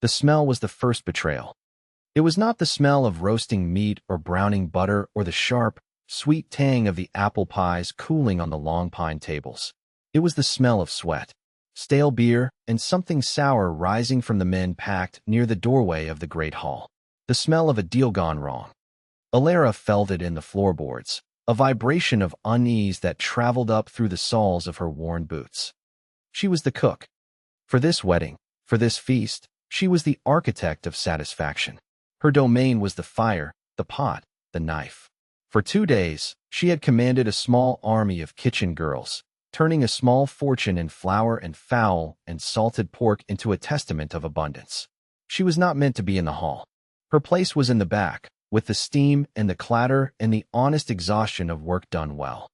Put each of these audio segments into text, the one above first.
The smell was the first betrayal. It was not the smell of roasting meat or browning butter or the sharp, sweet tang of the apple pies cooling on the long pine tables. It was the smell of sweat, stale beer, and something sour rising from the men packed near the doorway of the great hall. The smell of a deal gone wrong. Alara felt it in the floorboards, a vibration of unease that traveled up through the soles of her worn boots. She was the cook. For this wedding, for this feast, she was the architect of satisfaction. Her domain was the fire, the pot, the knife. For 2 days, she had commanded a small army of kitchen girls, turning a small fortune in flour and fowl and salted pork into a testament of abundance. She was not meant to be in the hall. Her place was in the back, with the steam and the clatter and the honest exhaustion of work done well.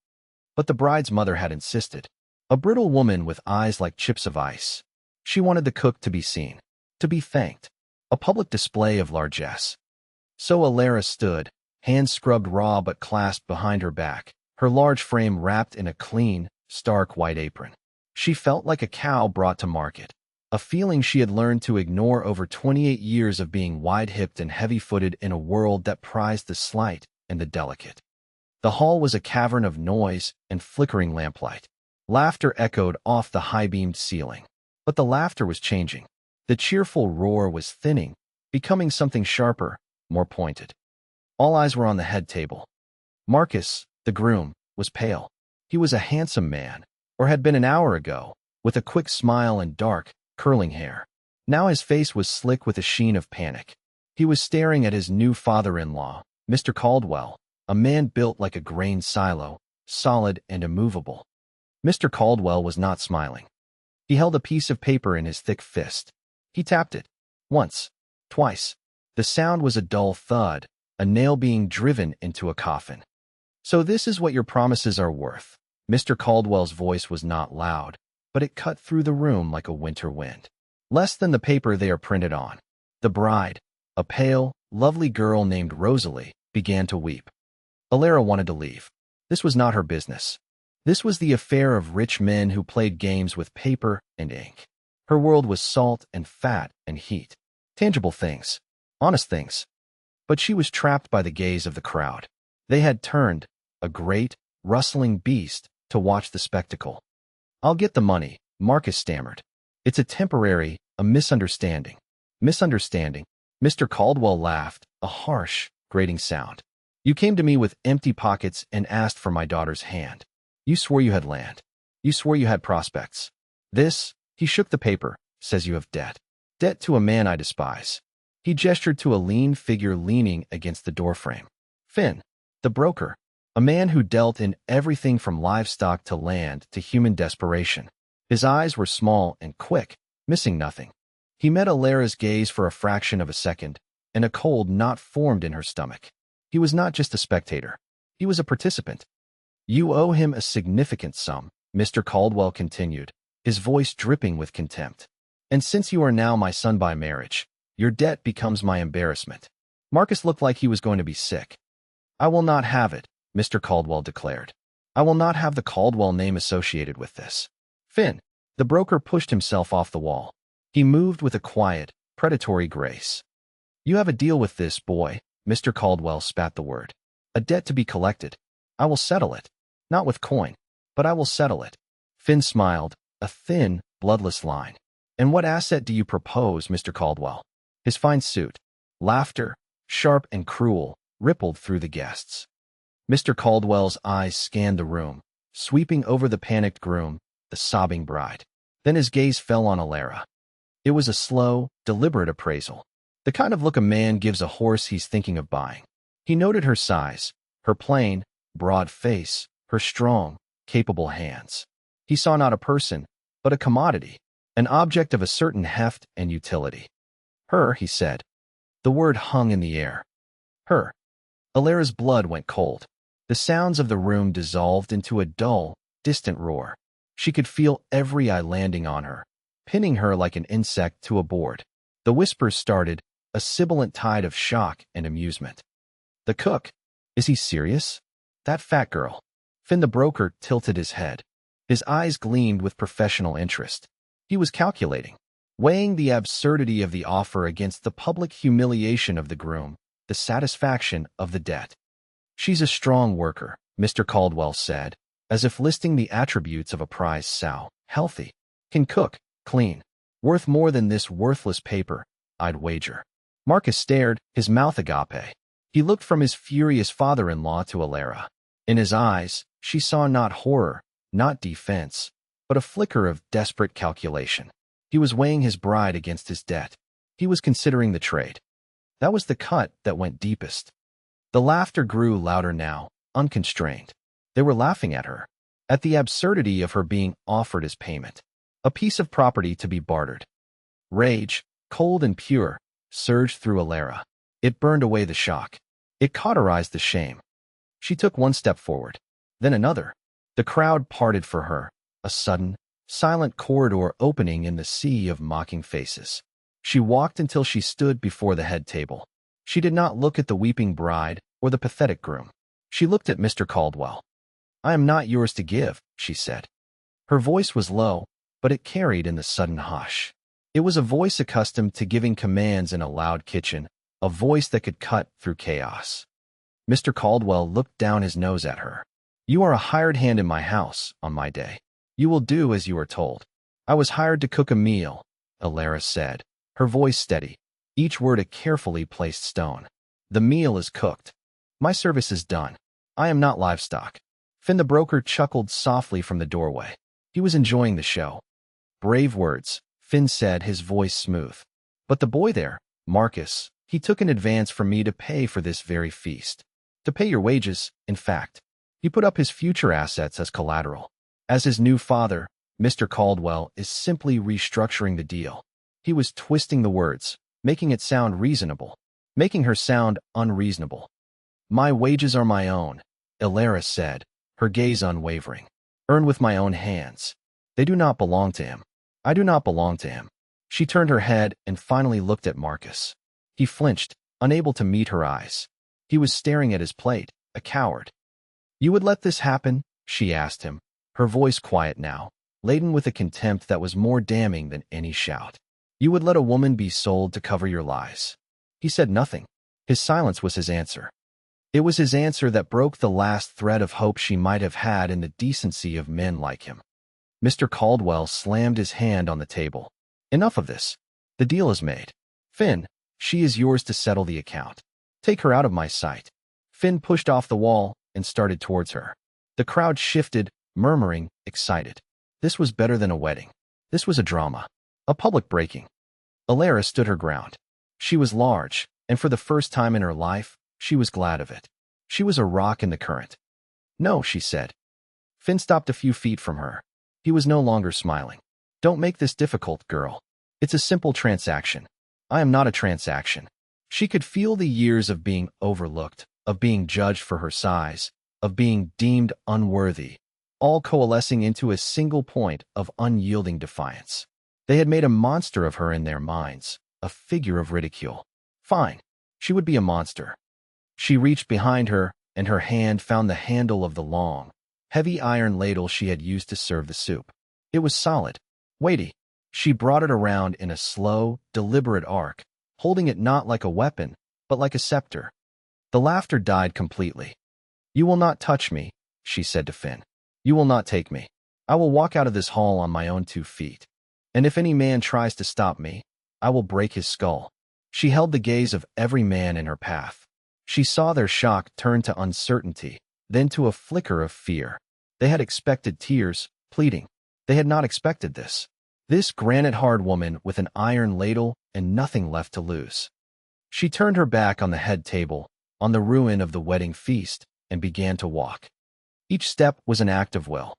But the bride's mother had insisted. A brittle woman with eyes like chips of ice. She wanted the cook to be seen, to be thanked, a public display of largesse. So Alara stood, hands scrubbed raw but clasped behind her back, her large frame wrapped in a clean, stark white apron. She felt like a cow brought to market, a feeling she had learned to ignore over 28 years of being wide-hipped and heavy-footed in a world that prized the slight and the delicate. The hall was a cavern of noise and flickering lamplight. Laughter echoed off the high-beamed ceiling. But the laughter was changing. The cheerful roar was thinning, becoming something sharper, more pointed. All eyes were on the head table. Marcus, the groom, was pale. He was a handsome man, or had been an hour ago, with a quick smile and dark, curling hair. Now his face was slick with a sheen of panic. He was staring at his new father-in-law, Mr. Caldwell, a man built like a grain silo, solid and immovable. Mr. Caldwell was not smiling. He held a piece of paper in his thick fist. He tapped it. Once. Twice. The sound was a dull thud, a nail being driven into a coffin. "So this is what your promises are worth." Mr. Caldwell's voice was not loud, but it cut through the room like a winter wind. "Less than the paper they are printed on." The bride, a pale, lovely girl named Rosalie, began to weep. Alara wanted to leave. This was not her business. This was the affair of rich men who played games with paper and ink. Her world was salt and fat and heat. Tangible things. Honest things. But she was trapped by the gaze of the crowd. They had turned, a great, rustling beast, to watch the spectacle. "I'll get the money," Marcus stammered. "It's a temporary, a misunderstanding." "Misunderstanding?" Mr. Caldwell laughed, a harsh, grating sound. "You came to me with empty pockets and asked for my daughter's hand. You swore you had land. You swore you had prospects. This," he shook the paper, "says you have debt. Debt to a man I despise." He gestured to a lean figure leaning against the doorframe. Finn, the broker, a man who dealt in everything from livestock to land to human desperation. His eyes were small and quick, missing nothing. He met Alara's gaze for a fraction of a second, and a cold knot formed in her stomach. He was not just a spectator. He was a participant. "You owe him a significant sum," Mr. Caldwell continued, his voice dripping with contempt. "And since you are now my son by marriage, your debt becomes my embarrassment." Marcus looked like he was going to be sick. "I will not have it," Mr. Caldwell declared. "I will not have the Caldwell name associated with this." "Finn," the broker pushed himself off the wall. He moved with a quiet, predatory grace. "You have a deal with this boy," Mr. Caldwell spat the word. "A debt to be collected. I will settle it. Not with coin, but I will settle it." Finn smiled, a thin, bloodless line. "And what asset do you propose, Mr. Caldwell?" His fine suit. Laughter, sharp and cruel, rippled through the guests. Mr. Caldwell's eyes scanned the room, sweeping over the panicked groom, the sobbing bride. Then his gaze fell on Alara. It was a slow, deliberate appraisal. The kind of look a man gives a horse he's thinking of buying. He noted her size, her plain, broad face, her strong, capable hands. He saw not a person, but a commodity, an object of a certain heft and utility. "Her," he said. The word hung in the air. "Her." Alara's blood went cold. The sounds of the room dissolved into a dull, distant roar. She could feel every eye landing on her, pinning her like an insect to a board. The whispers started, a sibilant tide of shock and amusement. "The cook? Is he serious? That fat girl?" Finn the broker tilted his head. His eyes gleamed with professional interest. He was calculating. weighing the absurdity of the offer against the public humiliation of the groom, the satisfaction of the debt. "She's a strong worker," Mr. Caldwell said, as if listing the attributes of a prize sow. "Healthy. Can cook. Clean. Worth more than this worthless paper, I'd wager." Marcus stared, his mouth agape. He looked from his furious father-in-law to Alara. In his eyes, she saw not horror, not defense, but a flicker of desperate calculation. He was weighing his bride against his debt. He was considering the trade. That was the cut that went deepest. The laughter grew louder now, unconstrained. They were laughing at her, at the absurdity of her being offered as payment, a piece of property to be bartered. Rage, cold and pure, surged through Alara. It burned away the shock. It cauterized the shame. She took one step forward, then another. The crowd parted for her, a sudden, silent corridor opening in the sea of mocking faces. She walked until she stood before the head table. She did not look at the weeping bride or the pathetic groom. She looked at Mr. Caldwell. "I am not yours to give," she said. Her voice was low, but it carried in the sudden hush. It was a voice accustomed to giving commands in a loud kitchen, a voice that could cut through chaos. Mr. Caldwell looked down his nose at her. "You are a hired hand in my house on my day. You will do as you are told." "I was hired to cook a meal," Alara said, her voice steady, each word a carefully placed stone. "The meal is cooked. My service is done. I am not livestock." Finn the broker chuckled softly from the doorway. He was enjoying the show. "Brave words," Finn said, his voice smooth. "But the boy there, Marcus, he took an advance from me to pay for this very feast. To pay your wages, in fact. He put up his future assets as collateral. As his new father, Mr. Caldwell is simply restructuring the deal." He was twisting the words, making it sound reasonable, making her sound unreasonable. "My wages are my own," Alara said, her gaze unwavering. "Earned with my own hands. They do not belong to him. I do not belong to him." She turned her head and finally looked at Marcus. He flinched, unable to meet her eyes. He was staring at his plate, a coward. "You would let this happen?" she asked him, her voice quiet now, laden with a contempt that was more damning than any shout. "You would let a woman be sold to cover your lies?" He said nothing. His silence was his answer. It was his answer that broke the last thread of hope she might have had in the decency of men like him. Mr. Caldwell slammed his hand on the table. "Enough of this. The deal is made. Finn, she is yours to settle the account. Take her out of my sight." Finn pushed off the wall and started towards her. The crowd shifted, murmuring, excited. This was better than a wedding. This was a drama. A public breaking. Alara stood her ground. She was large, and for the first time in her life, she was glad of it. She was a rock in the current. "No," she said. Finn stopped a few feet from her. He was no longer smiling. "Don't make this difficult, girl. It's a simple transaction." "I am not a transaction." She could feel the years of being overlooked, of being judged for her size, of being deemed unworthy, all coalescing into a single point of unyielding defiance. They had made a monster of her in their minds, a figure of ridicule. Fine. She would be a monster. She reached behind her, and her hand found the handle of the long, heavy iron ladle she had used to serve the soup. It was solid, weighty. She brought it around in a slow, deliberate arc, holding it not like a weapon, but like a scepter. The laughter died completely. "You will not touch me," she said to Finn. "You will not take me. I will walk out of this hall on my own 2 feet. And if any man tries to stop me, I will break his skull." She held the gaze of every man in her path. She saw their shock turn to uncertainty, then to a flicker of fear. They had expected tears, pleading. They had not expected this. This granite-hard woman with an iron ladle and nothing left to lose. She turned her back on the head table, on the ruin of the wedding feast, and began to walk. Each step was an act of will.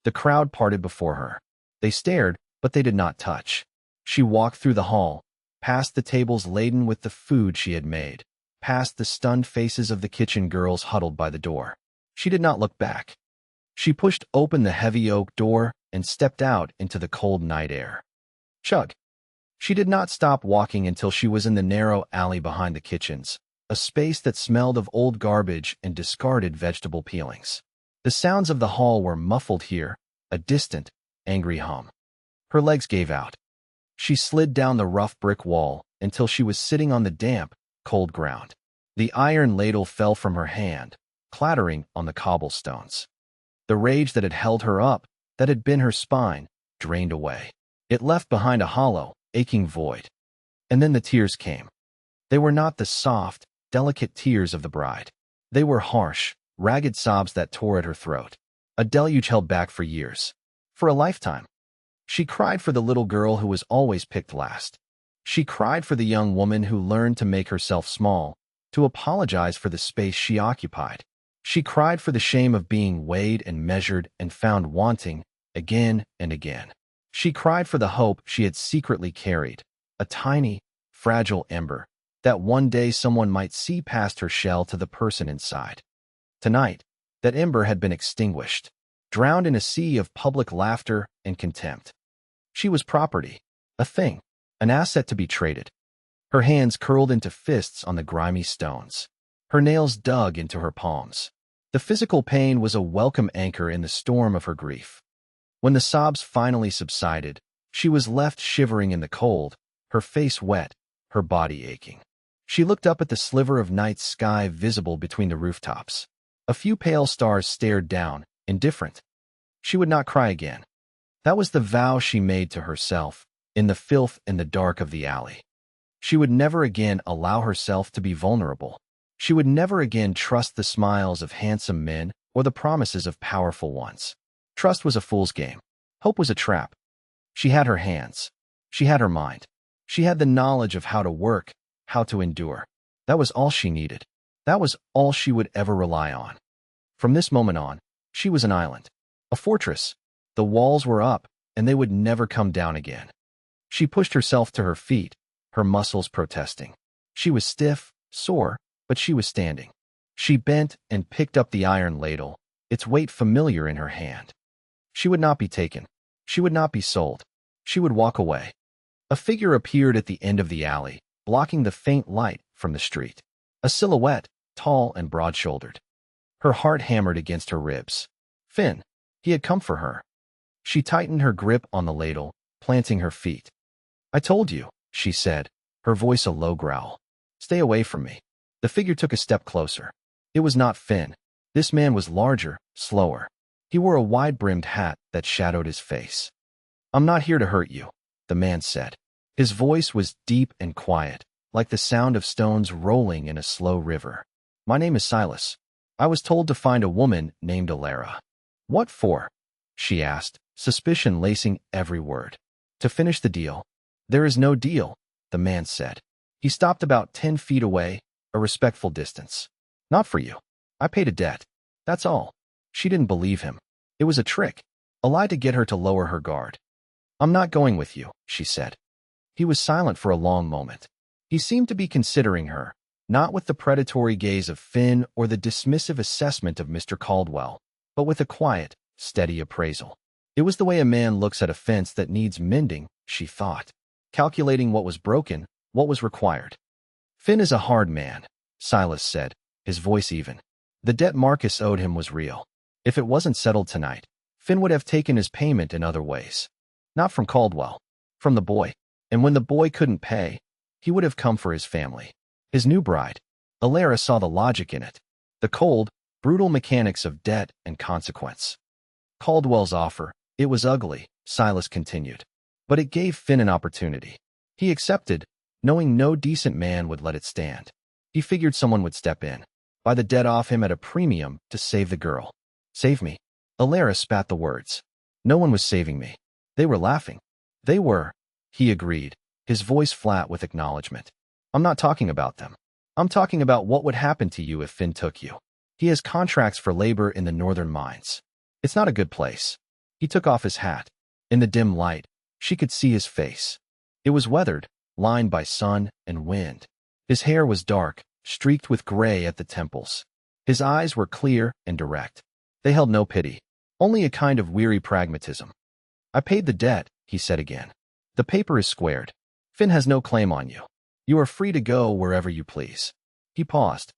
The crowd parted before her. They stared, but they did not touch. She walked through the hall, past the tables laden with the food she had made, past the stunned faces of the kitchen girls huddled by the door. She did not look back. She pushed open the heavy oak door and stepped out into the cold night air. Chug. She did not stop walking until she was in the narrow alley behind the kitchens, a space that smelled of old garbage and discarded vegetable peelings. The sounds of the hall were muffled here, a distant, angry hum. Her legs gave out. She slid down the rough brick wall until she was sitting on the damp, cold ground. The iron ladle fell from her hand, clattering on the cobblestones. The rage that had held her up, that had been her spine, drained away. It left behind a hollow, aching void. And then the tears came. They were not the soft, delicate tears of the bride. They were harsh, ragged sobs that tore at her throat. A deluge held back for years. For a lifetime. She cried for the little girl who was always picked last. She cried for the young woman who learned to make herself small, to apologize for the space she occupied. She cried for the shame of being weighed and measured and found wanting, again and again. She cried for the hope she had secretly carried, a tiny, fragile ember, that one day someone might see past her shell to the person inside. Tonight, that ember had been extinguished, drowned in a sea of public laughter and contempt. She was property, a thing, an asset to be traded. Her hands curled into fists on the grimy stones. Her nails dug into her palms. The physical pain was a welcome anchor in the storm of her grief. When the sobs finally subsided, she was left shivering in the cold, her face wet, her body aching. She looked up at the sliver of night sky visible between the rooftops. A few pale stars stared down, indifferent. She would not cry again. That was the vow she made to herself, in the filth and the dark of the alley. She would never again allow herself to be vulnerable. She would never again trust the smiles of handsome men or the promises of powerful ones. Trust was a fool's game. Hope was a trap. She had her hands. She had her mind. She had the knowledge of how to work, how to endure. That was all she needed. That was all she would ever rely on. From this moment on, she was an island, a fortress. The walls were up, and they would never come down again. She pushed herself to her feet, her muscles protesting. She was stiff, sore, but she was standing. She bent and picked up the iron ladle, its weight familiar in her hand. She would not be taken. She would not be sold. She would walk away. A figure appeared at the end of the alley, blocking the faint light from the street. A silhouette, tall and broad-shouldered. Her heart hammered against her ribs. Finn. He had come for her. She tightened her grip on the ladle, planting her feet. "I told you," she said, her voice a low growl. "Stay away from me." The figure took a step closer. It was not Finn. This man was larger, slower. He wore a wide-brimmed hat that shadowed his face. "I'm not here to hurt you," the man said. His voice was deep and quiet, like the sound of stones rolling in a slow river. "My name is Silas. I was told to find a woman named Alara." "What for?" she asked, suspicion lacing every word. "To finish the deal." "There is no deal," the man said. He stopped about 10 feet away, a respectful distance. "Not for you. I paid a debt. That's all." She didn't believe him. It was a trick, a lie to get her to lower her guard. "I'm not going with you," she said. He was silent for a long moment. He seemed to be considering her, not with the predatory gaze of Finn or the dismissive assessment of Mr. Caldwell, but with a quiet, steady appraisal. It was the way a man looks at a fence that needs mending, she thought, calculating what was broken, what was required. "Finn is a hard man," Silas said, his voice even. "The debt Marcus owed him was real. If it wasn't settled tonight, Finn would have taken his payment in other ways. Not from Caldwell, from the boy. And when the boy couldn't pay, he would have come for his family. His new bride." Alara saw the logic in it. The cold, brutal mechanics of debt and consequence. Caldwell's offer, it was ugly, Silas continued. But it gave Finn an opportunity. He accepted, knowing no decent man would let it stand. He figured someone would step in, buy the debt off him at a premium to save the girl. "Save me." Alara spat the words. "No one was saving me. They were laughing." "They were," he agreed, his voice flat with acknowledgement. "I'm not talking about them. I'm talking about what would happen to you if Finn took you. He has contracts for labor in the northern mines. It's not a good place." He took off his hat. In the dim light, she could see his face. It was weathered, lined by sun and wind. His hair was dark, streaked with gray at the temples. His eyes were clear and direct. They held no pity, only a kind of weary pragmatism. "I paid the debt," he said again. "The paper is squared. Finn has no claim on you. You are free to go wherever you please." He paused.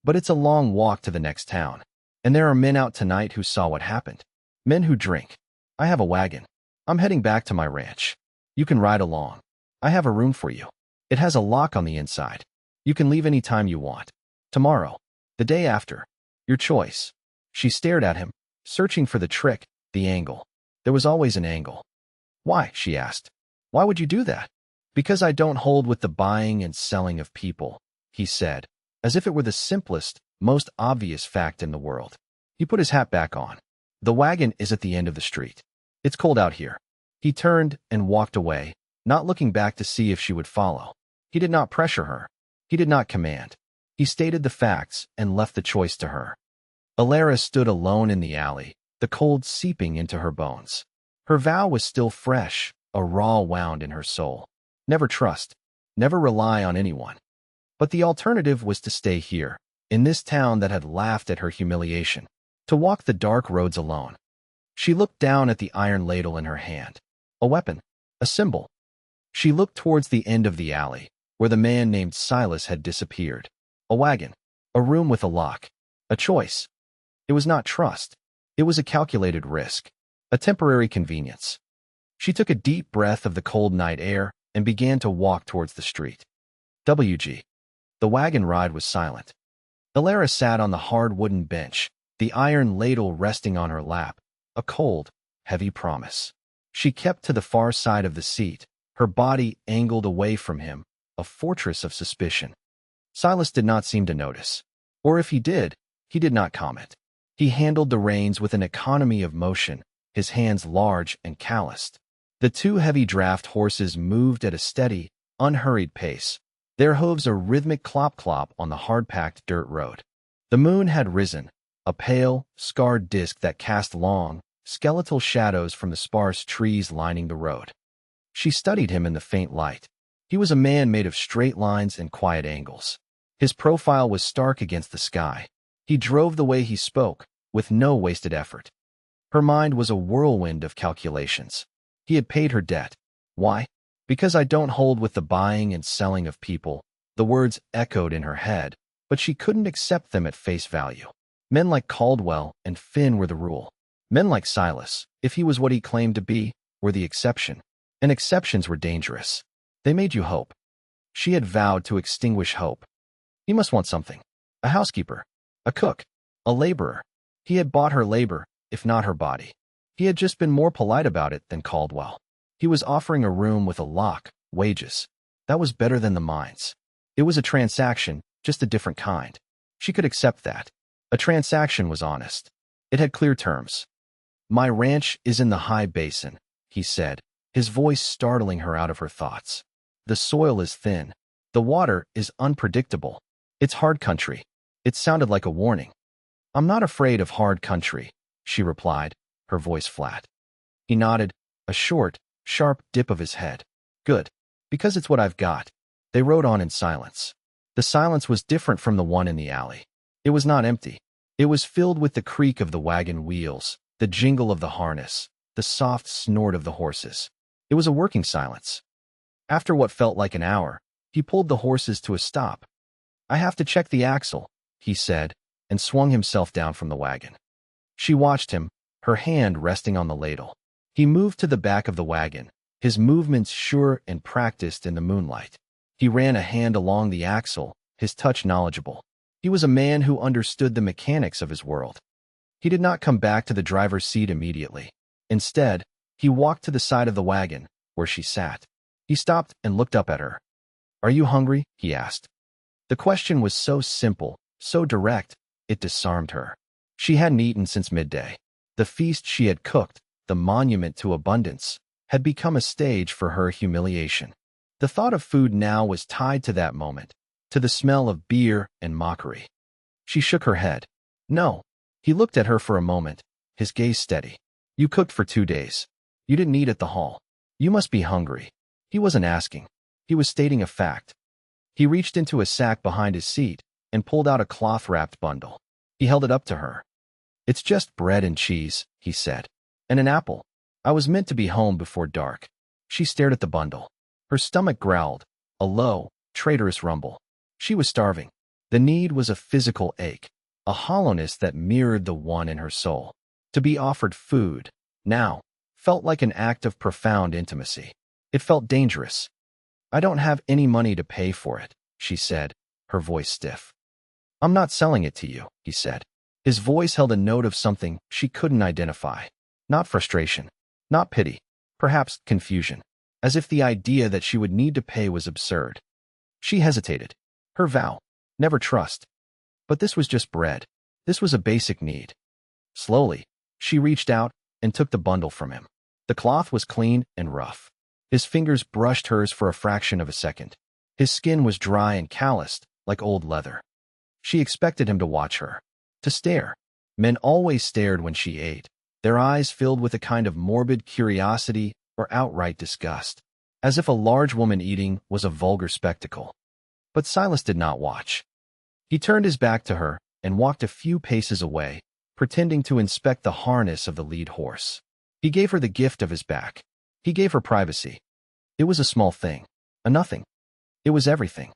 "But it's a long walk to the next town, and there are men out tonight who saw what happened. Men who drink. I have a wagon. I'm heading back to my ranch." You can ride along. I have a room for you. It has a lock on the inside. You can leave any time you want. Tomorrow. The day after. Your choice. She stared at him, searching for the trick, the angle. There was always an angle. Why? She asked. Why would you do that? Because I don't hold with the buying and selling of people, he said, as if it were the simplest, most obvious fact in the world. He put his hat back on. The wagon is at the end of the street. It's cold out here. He turned and walked away, not looking back to see if she would follow. He did not pressure her. He did not command. He stated the facts and left the choice to her. Alara stood alone in the alley, the cold seeping into her bones. Her vow was still fresh, a raw wound in her soul. Never trust. Never rely on anyone. But the alternative was to stay here, in this town that had laughed at her humiliation, to walk the dark roads alone. She looked down at the iron ladle in her hand. A weapon. A symbol. She looked towards the end of the alley, where the man named Silas had disappeared. A wagon. A room with a lock. A choice. It was not trust. It was a calculated risk. A temporary convenience. She took a deep breath of the cold night air and began to walk towards the street. WG. The wagon ride was silent. Alara sat on the hard wooden bench, the iron ladle resting on her lap, a cold, heavy promise. She kept to the far side of the seat, her body angled away from him, a fortress of suspicion. Silas did not seem to notice. Or if he did not comment. He handled the reins with an economy of motion, his hands large and calloused. The two heavy draft horses moved at a steady, unhurried pace, their hooves a rhythmic clop-clop on the hard-packed dirt road. The moon had risen, a pale, scarred disk that cast long, skeletal shadows from the sparse trees lining the road. She studied him in the faint light. He was a man made of straight lines and quiet angles. His profile was stark against the sky. He drove the way he spoke, with no wasted effort. Her mind was a whirlwind of calculations. He had paid her debt. Why? Because I don't hold with the buying and selling of people. The words echoed in her head, but she couldn't accept them at face value. Men like Caldwell and Finn were the rule. Men like Silas, if he was what he claimed to be, were the exception. And exceptions were dangerous. They made you hope. She had vowed to extinguish hope. He must want something. A housekeeper. A cook. A laborer. He had bought her labor, if not her body. He had just been more polite about it than Caldwell. He was offering a room with a lock, wages. That was better than the mines. It was a transaction, just a different kind. She could accept that. A transaction was honest. It had clear terms. My ranch is in the high basin, he said, his voice startling her out of her thoughts. The soil is thin. The water is unpredictable. It's hard country. It sounded like a warning. I'm not afraid of hard country, she replied, her voice flat. He nodded, a short, sharp dip of his head. Good. Because it's what I've got. They rode on in silence. The silence was different from the one in the alley. It was not empty. It was filled with the creak of the wagon wheels, the jingle of the harness, the soft snort of the horses. It was a working silence. After what felt like an hour, he pulled the horses to a stop. I have to check the axle, he said, and swung himself down from the wagon. She watched him, her hand resting on the ladle. He moved to the back of the wagon, his movements sure and practiced in the moonlight. He ran a hand along the axle, his touch knowledgeable. He was a man who understood the mechanics of his world. He did not come back to the driver's seat immediately. Instead, he walked to the side of the wagon, where she sat. He stopped and looked up at her. Are you hungry? He asked. The question was so simple, so direct, it disarmed her. She hadn't eaten since midday. The feast she had cooked, the monument to abundance, had become a stage for her humiliation. The thought of food now was tied to that moment, to the smell of beer and mockery. She shook her head. No. He looked at her for a moment, his gaze steady. You cooked for 2 days. You didn't eat at the hall. You must be hungry. He wasn't asking. He was stating a fact. He reached into a sack behind his seat and pulled out a cloth-wrapped bundle. He held it up to her. It's just bread and cheese, he said. And an apple. I was meant to be home before dark. She stared at the bundle. Her stomach growled, a low, traitorous rumble. She was starving. The need was a physical ache, a hollowness that mirrored the one in her soul. To be offered food, now, felt like an act of profound intimacy. It felt dangerous. I don't have any money to pay for it, she said, her voice stiff. I'm not selling it to you, he said. His voice held a note of something she couldn't identify. Not frustration, not pity, perhaps confusion, as if the idea that she would need to pay was absurd. She hesitated. Her vow, never trust. But this was just bread. This was a basic need. Slowly, she reached out and took the bundle from him. The cloth was clean and rough. His fingers brushed hers for a fraction of a second. His skin was dry and calloused, like old leather. She expected him to watch her, to stare. Men always stared when she ate, their eyes filled with a kind of morbid curiosity or outright disgust, as if a large woman eating was a vulgar spectacle. But Silas did not watch. He turned his back to her and walked a few paces away, pretending to inspect the harness of the lead horse. He gave her the gift of his back. He gave her privacy. It was a small thing, a nothing. It was everything.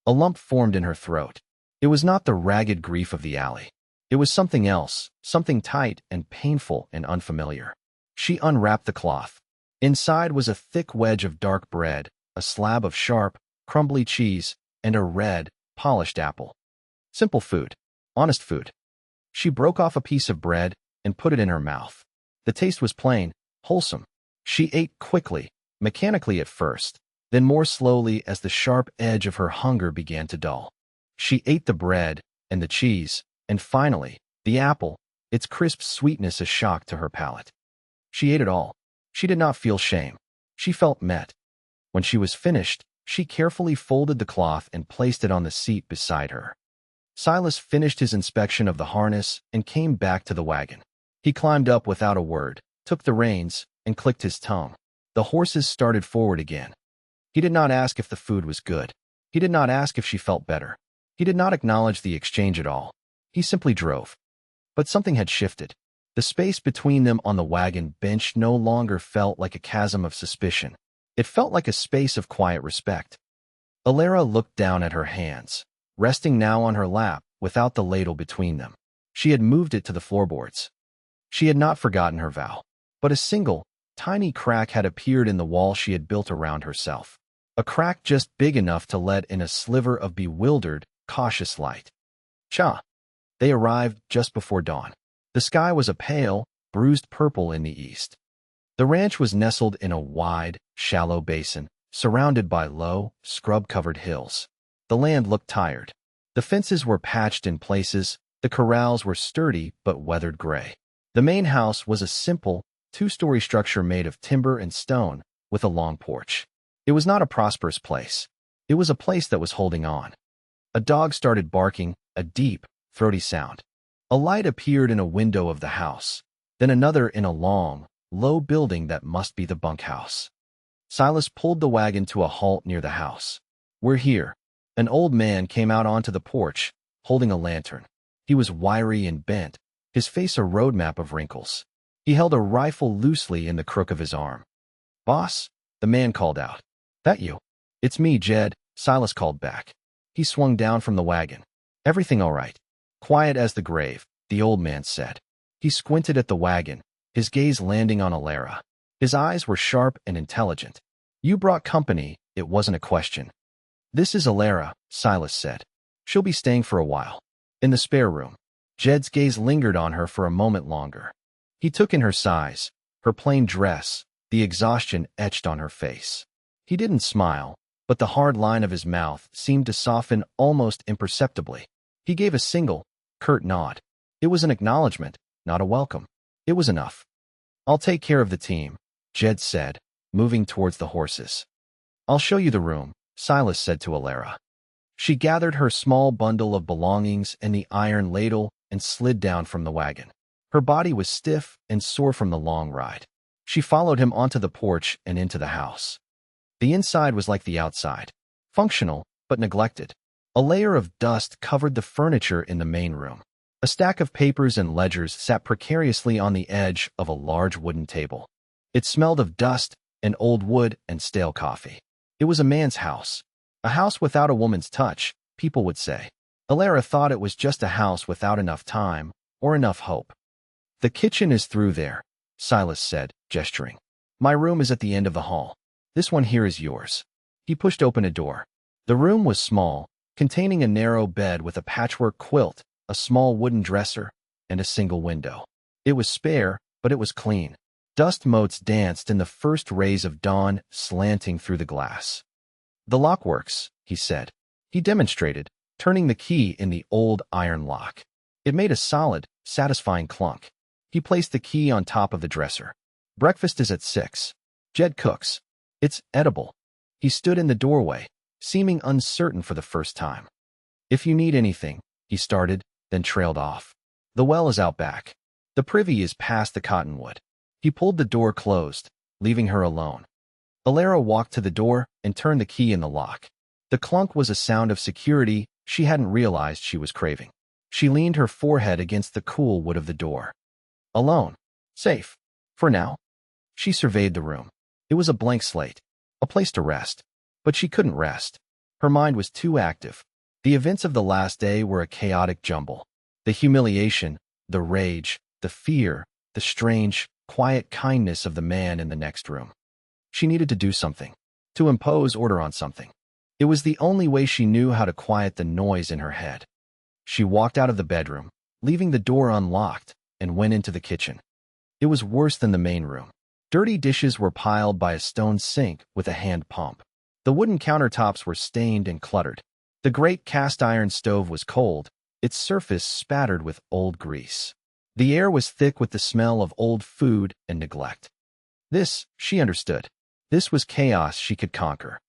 A lump formed in her throat. It was not the ragged grief of the alley. It was something else, something tight and painful and unfamiliar. She unwrapped the cloth. Inside was a thick wedge of dark bread, a slab of sharp, crumbly cheese, and a red, polished apple. Simple food. Honest food. She broke off a piece of bread and put it in her mouth. The taste was plain, wholesome. She ate quickly, mechanically at first, then more slowly as the sharp edge of her hunger began to dull. She ate the bread and the cheese, and finally, the apple, its crisp sweetness a shock to her palate. She ate it all. She did not feel shame. She felt met. When she was finished, she carefully folded the cloth and placed it on the seat beside her. Silas finished his inspection of the harness and came back to the wagon. He climbed up without a word, took the reins, and clicked his tongue. The horses started forward again. He did not ask if the food was good. He did not ask if she felt better. He did not acknowledge the exchange at all. He simply drove. But something had shifted. The space between them on the wagon bench no longer felt like a chasm of suspicion. It felt like a space of quiet respect. Alara looked down at her hands, resting now on her lap without the ladle between them. She had moved it to the floorboards. She had not forgotten her vow, but a single, tiny crack had appeared in the wall she had built around herself. A crack just big enough to let in a sliver of bewildered, cautious light. Cha! They arrived just before dawn. The sky was a pale, bruised purple in the east. The ranch was nestled in a wide, shallow basin, surrounded by low, scrub-covered hills. The land looked tired. The fences were patched in places, the corrals were sturdy but weathered gray. The main house was a simple, two-story structure made of timber and stone, with a long porch. It was not a prosperous place. It was a place that was holding on. A dog started barking, a deep, throaty sound. A light appeared in a window of the house, then another in a long, low building that must be the bunkhouse. Silas pulled the wagon to a halt near the house. "We're here." An old man came out onto the porch, holding a lantern. He was wiry and bent, his face a roadmap of wrinkles. He held a rifle loosely in the crook of his arm. "Boss," the man called out. "That you?" "It's me, Jed," Silas called back. He swung down from the wagon. "Everything all right?" "Quiet as the grave," the old man said. He squinted at the wagon, his gaze landing on Alara. His eyes were sharp and intelligent. "You brought company, it wasn't a question." "This is Alara," Silas said. "She'll be staying for a while." In the spare room, Jed's gaze lingered on her for a moment longer. He took in her size, her plain dress, the exhaustion etched on her face. He didn't smile, but the hard line of his mouth seemed to soften almost imperceptibly. He gave a single, curt nod. It was an acknowledgement, not a welcome. It was enough. "I'll take care of the team," Jed said, moving towards the horses. "I'll show you the room," Silas said to Alara. She gathered her small bundle of belongings and the iron ladle and slid down from the wagon. Her body was stiff and sore from the long ride. She followed him onto the porch and into the house. The inside was like the outside, functional but neglected. A layer of dust covered the furniture in the main room. A stack of papers and ledgers sat precariously on the edge of a large wooden table. It smelled of dust and old wood and stale coffee. It was a man's house. A house without a woman's touch, people would say. Alara thought it was just a house without enough time or enough hope. "The kitchen is through there," Silas said, gesturing. "My room is at the end of the hall." This one here is yours. He pushed open a door. The room was small, containing a narrow bed with a patchwork quilt, a small wooden dresser, and a single window. It was spare, but it was clean. Dust motes danced in the first rays of dawn, slanting through the glass. The lock works, he said. He demonstrated, turning the key in the old iron lock. It made a solid, satisfying clunk. He placed the key on top of the dresser. Breakfast is at 6. Jed cooks. It's edible. He stood in the doorway, seeming uncertain for the first time. If you need anything, he started, then trailed off. The well is out back. The privy is past the cottonwood. He pulled the door closed, leaving her alone. Alara walked to the door and turned the key in the lock. The clunk was a sound of security she hadn't realized she was craving. She leaned her forehead against the cool wood of the door. Alone. Safe. For now. She surveyed the room. It was a blank slate, a place to rest. But she couldn't rest. Her mind was too active. The events of the last day were a chaotic jumble. The humiliation, the rage, the fear, the strange, quiet kindness of the man in the next room. She needed to do something, to impose order on something. It was the only way she knew how to quiet the noise in her head. She walked out of the bedroom, leaving the door unlocked, and went into the kitchen. It was worse than the main room. Dirty dishes were piled by a stone sink with a hand pump. The wooden countertops were stained and cluttered. The great cast-iron stove was cold, its surface spattered with old grease. The air was thick with the smell of old food and neglect. This, she understood. This was chaos she could conquer.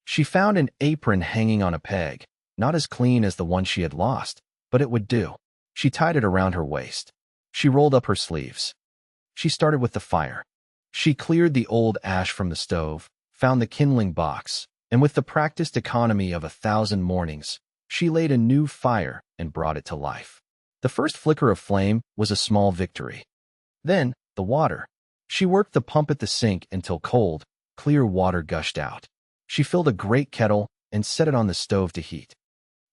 She found an apron hanging on a peg, not as clean as the one she had lost, but it would do. She tied it around her waist. She rolled up her sleeves. She started with the fire. She cleared the old ash from the stove, found the kindling box, and with the practiced economy of 1,000 mornings, she laid a new fire and brought it to life. The first flicker of flame was a small victory. Then, the water. She worked the pump at the sink until cold, clear water gushed out. She filled a great kettle and set it on the stove to heat.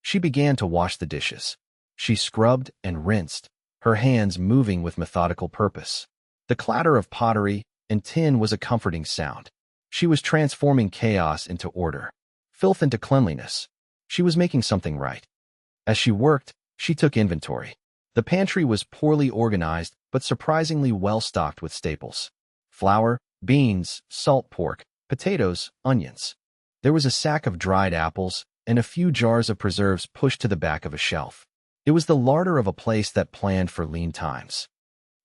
She began to wash the dishes. She scrubbed and rinsed, her hands moving with methodical purpose. The clatter of pottery and tin was a comforting sound. She was transforming chaos into order, filth into cleanliness. She was making something right. As she worked, she took inventory. The pantry was poorly organized, but surprisingly well-stocked with staples. Flour, beans, salt pork, potatoes, onions. There was a sack of dried apples and a few jars of preserves pushed to the back of a shelf. It was the larder of a place that planned for lean times.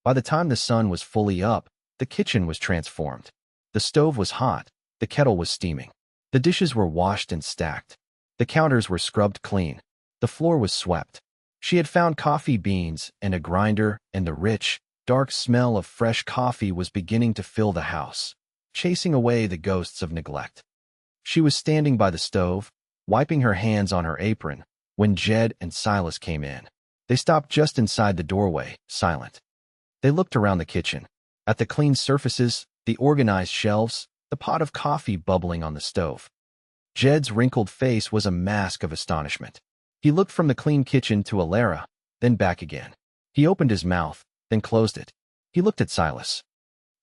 By the time the sun was fully up, the kitchen was transformed. The stove was hot, the kettle was steaming. The dishes were washed and stacked. The counters were scrubbed clean. The floor was swept. She had found coffee beans and a grinder, and the rich, dark smell of fresh coffee was beginning to fill the house, chasing away the ghosts of neglect. She was standing by the stove, wiping her hands on her apron, when Jed and Silas came in. They stopped just inside the doorway, silent. They looked around the kitchen, at the clean surfaces, the organized shelves, the pot of coffee bubbling on the stove. Jed's wrinkled face was a mask of astonishment. He looked from the clean kitchen to Alara, then back again. He opened his mouth, then closed it. He looked at Silas.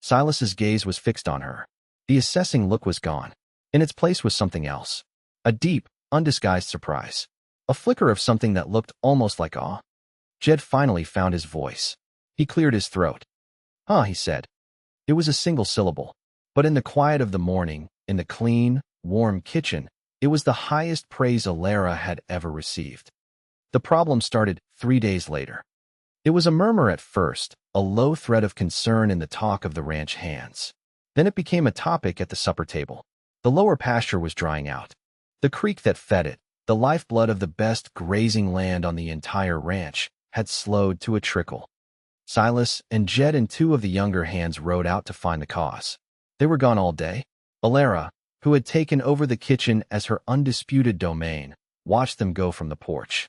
Silas's gaze was fixed on her. The assessing look was gone. In its place was something else. A deep, undisguised surprise. A flicker of something that looked almost like awe. Jed finally found his voice. He cleared his throat. "Huh," he said. It was a single syllable. But in the quiet of the morning, in the clean, warm kitchen, it was the highest praise Alara had ever received. The problem started 3 days later. It was a murmur at first, a low thread of concern in the talk of the ranch hands. Then it became a topic at the supper table. The lower pasture was drying out. The creek that fed it, the lifeblood of the best grazing land on the entire ranch, had slowed to a trickle. Silas and Jed and 2 of the younger hands rode out to find the cause. They were gone all day. Alara, who had taken over the kitchen as her undisputed domain, watched them go from the porch.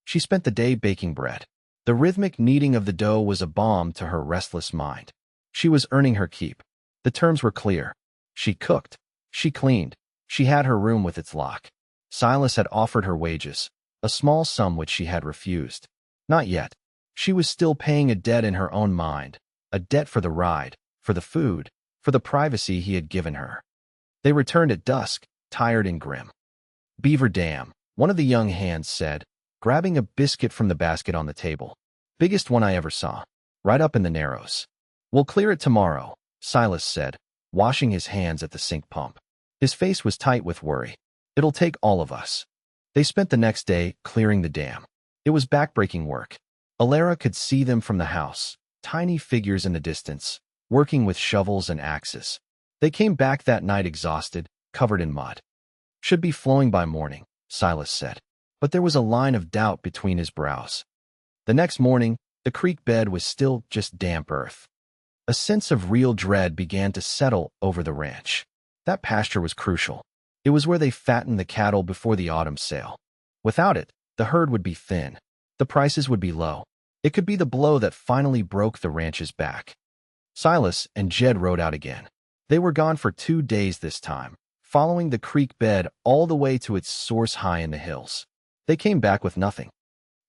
She spent the day baking bread. The rhythmic kneading of the dough was a balm to her restless mind. She was earning her keep. The terms were clear. She cooked. She cleaned. She had her room with its lock. Silas had offered her wages, a small sum which she had refused. Not yet. She was still paying a debt in her own mind, a debt for the ride, for the food, for the privacy he had given her. They returned at dusk, tired and grim. Beaver Dam, one of the young hands said, grabbing a biscuit from the basket on the table. Biggest one I ever saw. Right up in the Narrows. We'll clear it tomorrow, Silas said, washing his hands at the sink pump. His face was tight with worry. It'll take all of us. They spent the next day clearing the dam. It was backbreaking work. Alara could see them from the house, tiny figures in the distance, working with shovels and axes. They came back that night exhausted, covered in mud. Should be flowing by morning, Silas said. But there was a line of doubt between his brows. The next morning, the creek bed was still just damp earth. A sense of real dread began to settle over the ranch. That pasture was crucial. It was where they fattened the cattle before the autumn sale. Without it, the herd would be thin. The prices would be low. It could be the blow that finally broke the ranch's back. Silas and Jed rode out again. They were gone for 2 days this time, following the creek bed all the way to its source high in the hills. They came back with nothing.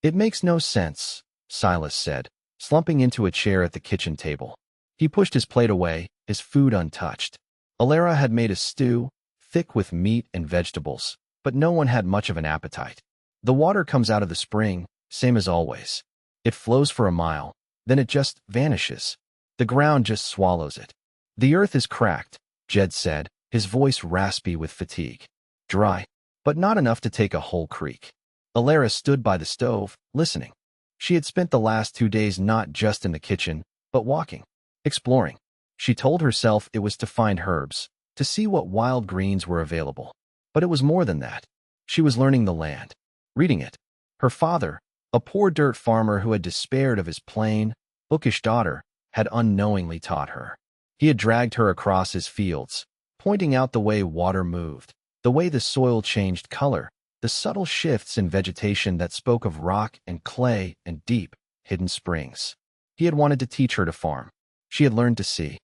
It makes no sense, Silas said, slumping into a chair at the kitchen table. He pushed his plate away, his food untouched. Alara had made a stew, thick with meat and vegetables, but no one had much of an appetite. The water comes out of the spring, same as always. It flows for a mile, then it just vanishes. The ground just swallows it. The earth is cracked, Jed said, his voice raspy with fatigue. Dry, but not enough to take a whole creek. Alara stood by the stove, listening. She had spent the last 2 days not just in the kitchen, but walking, exploring. She told herself it was to find herbs, to see what wild greens were available. But it was more than that. She was learning the land, reading it. Her father, a poor dirt farmer who had despaired of his plain, bookish daughter, had unknowingly taught her. He had dragged her across his fields, pointing out the way water moved, the way the soil changed color, the subtle shifts in vegetation that spoke of rock and clay and deep, hidden springs. He had wanted to teach her to farm. She had learned to see.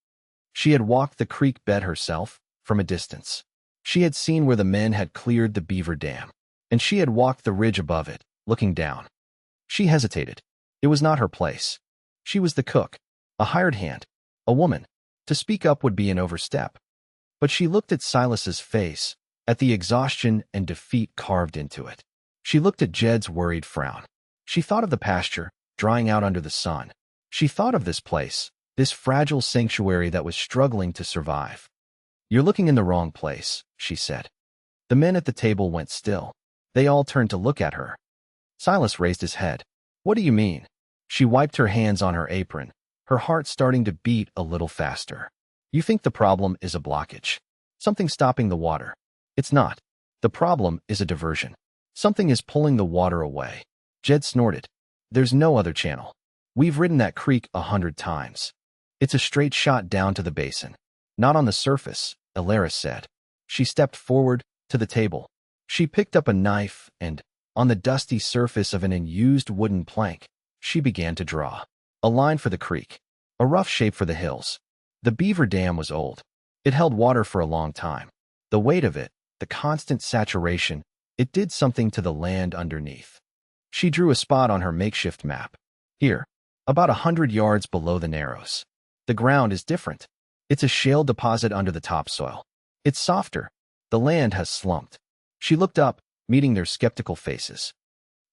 She had walked the creek bed herself, from a distance. She had seen where the men had cleared the beaver dam, and she had walked the ridge above it, looking down. She hesitated. It was not her place. She was the cook, a hired hand, a woman. To speak up would be an overstep. But she looked at Silas's face, at the exhaustion and defeat carved into it. She looked at Jed's worried frown. She thought of the pasture, drying out under the sun. She thought of this place, this fragile sanctuary that was struggling to survive. "You're looking in the wrong place," she said. The men at the table went still. They all turned to look at her. Silas raised his head. "What do you mean?" She wiped her hands on her apron, her heart starting to beat a little faster. "You think the problem is a blockage. Something stopping the water. It's not. The problem is a diversion. Something is pulling the water away." Jed snorted. "There's no other channel. We've ridden that creek 100 times. It's a straight shot down to the basin." "Not on the surface," Alara said. She stepped forward to the table. She picked up a knife and, on the dusty surface of an unused wooden plank, she began to draw a line for the creek, a rough shape for the hills. The beaver dam was old. It held water for a long time. The weight of it, the constant saturation, it did something to the land underneath. She drew a spot on her makeshift map. "Here, about 100 yards below the Narrows. The ground is different. It's a shale deposit under the topsoil. It's softer. The land has slumped." She looked up, meeting their skeptical faces.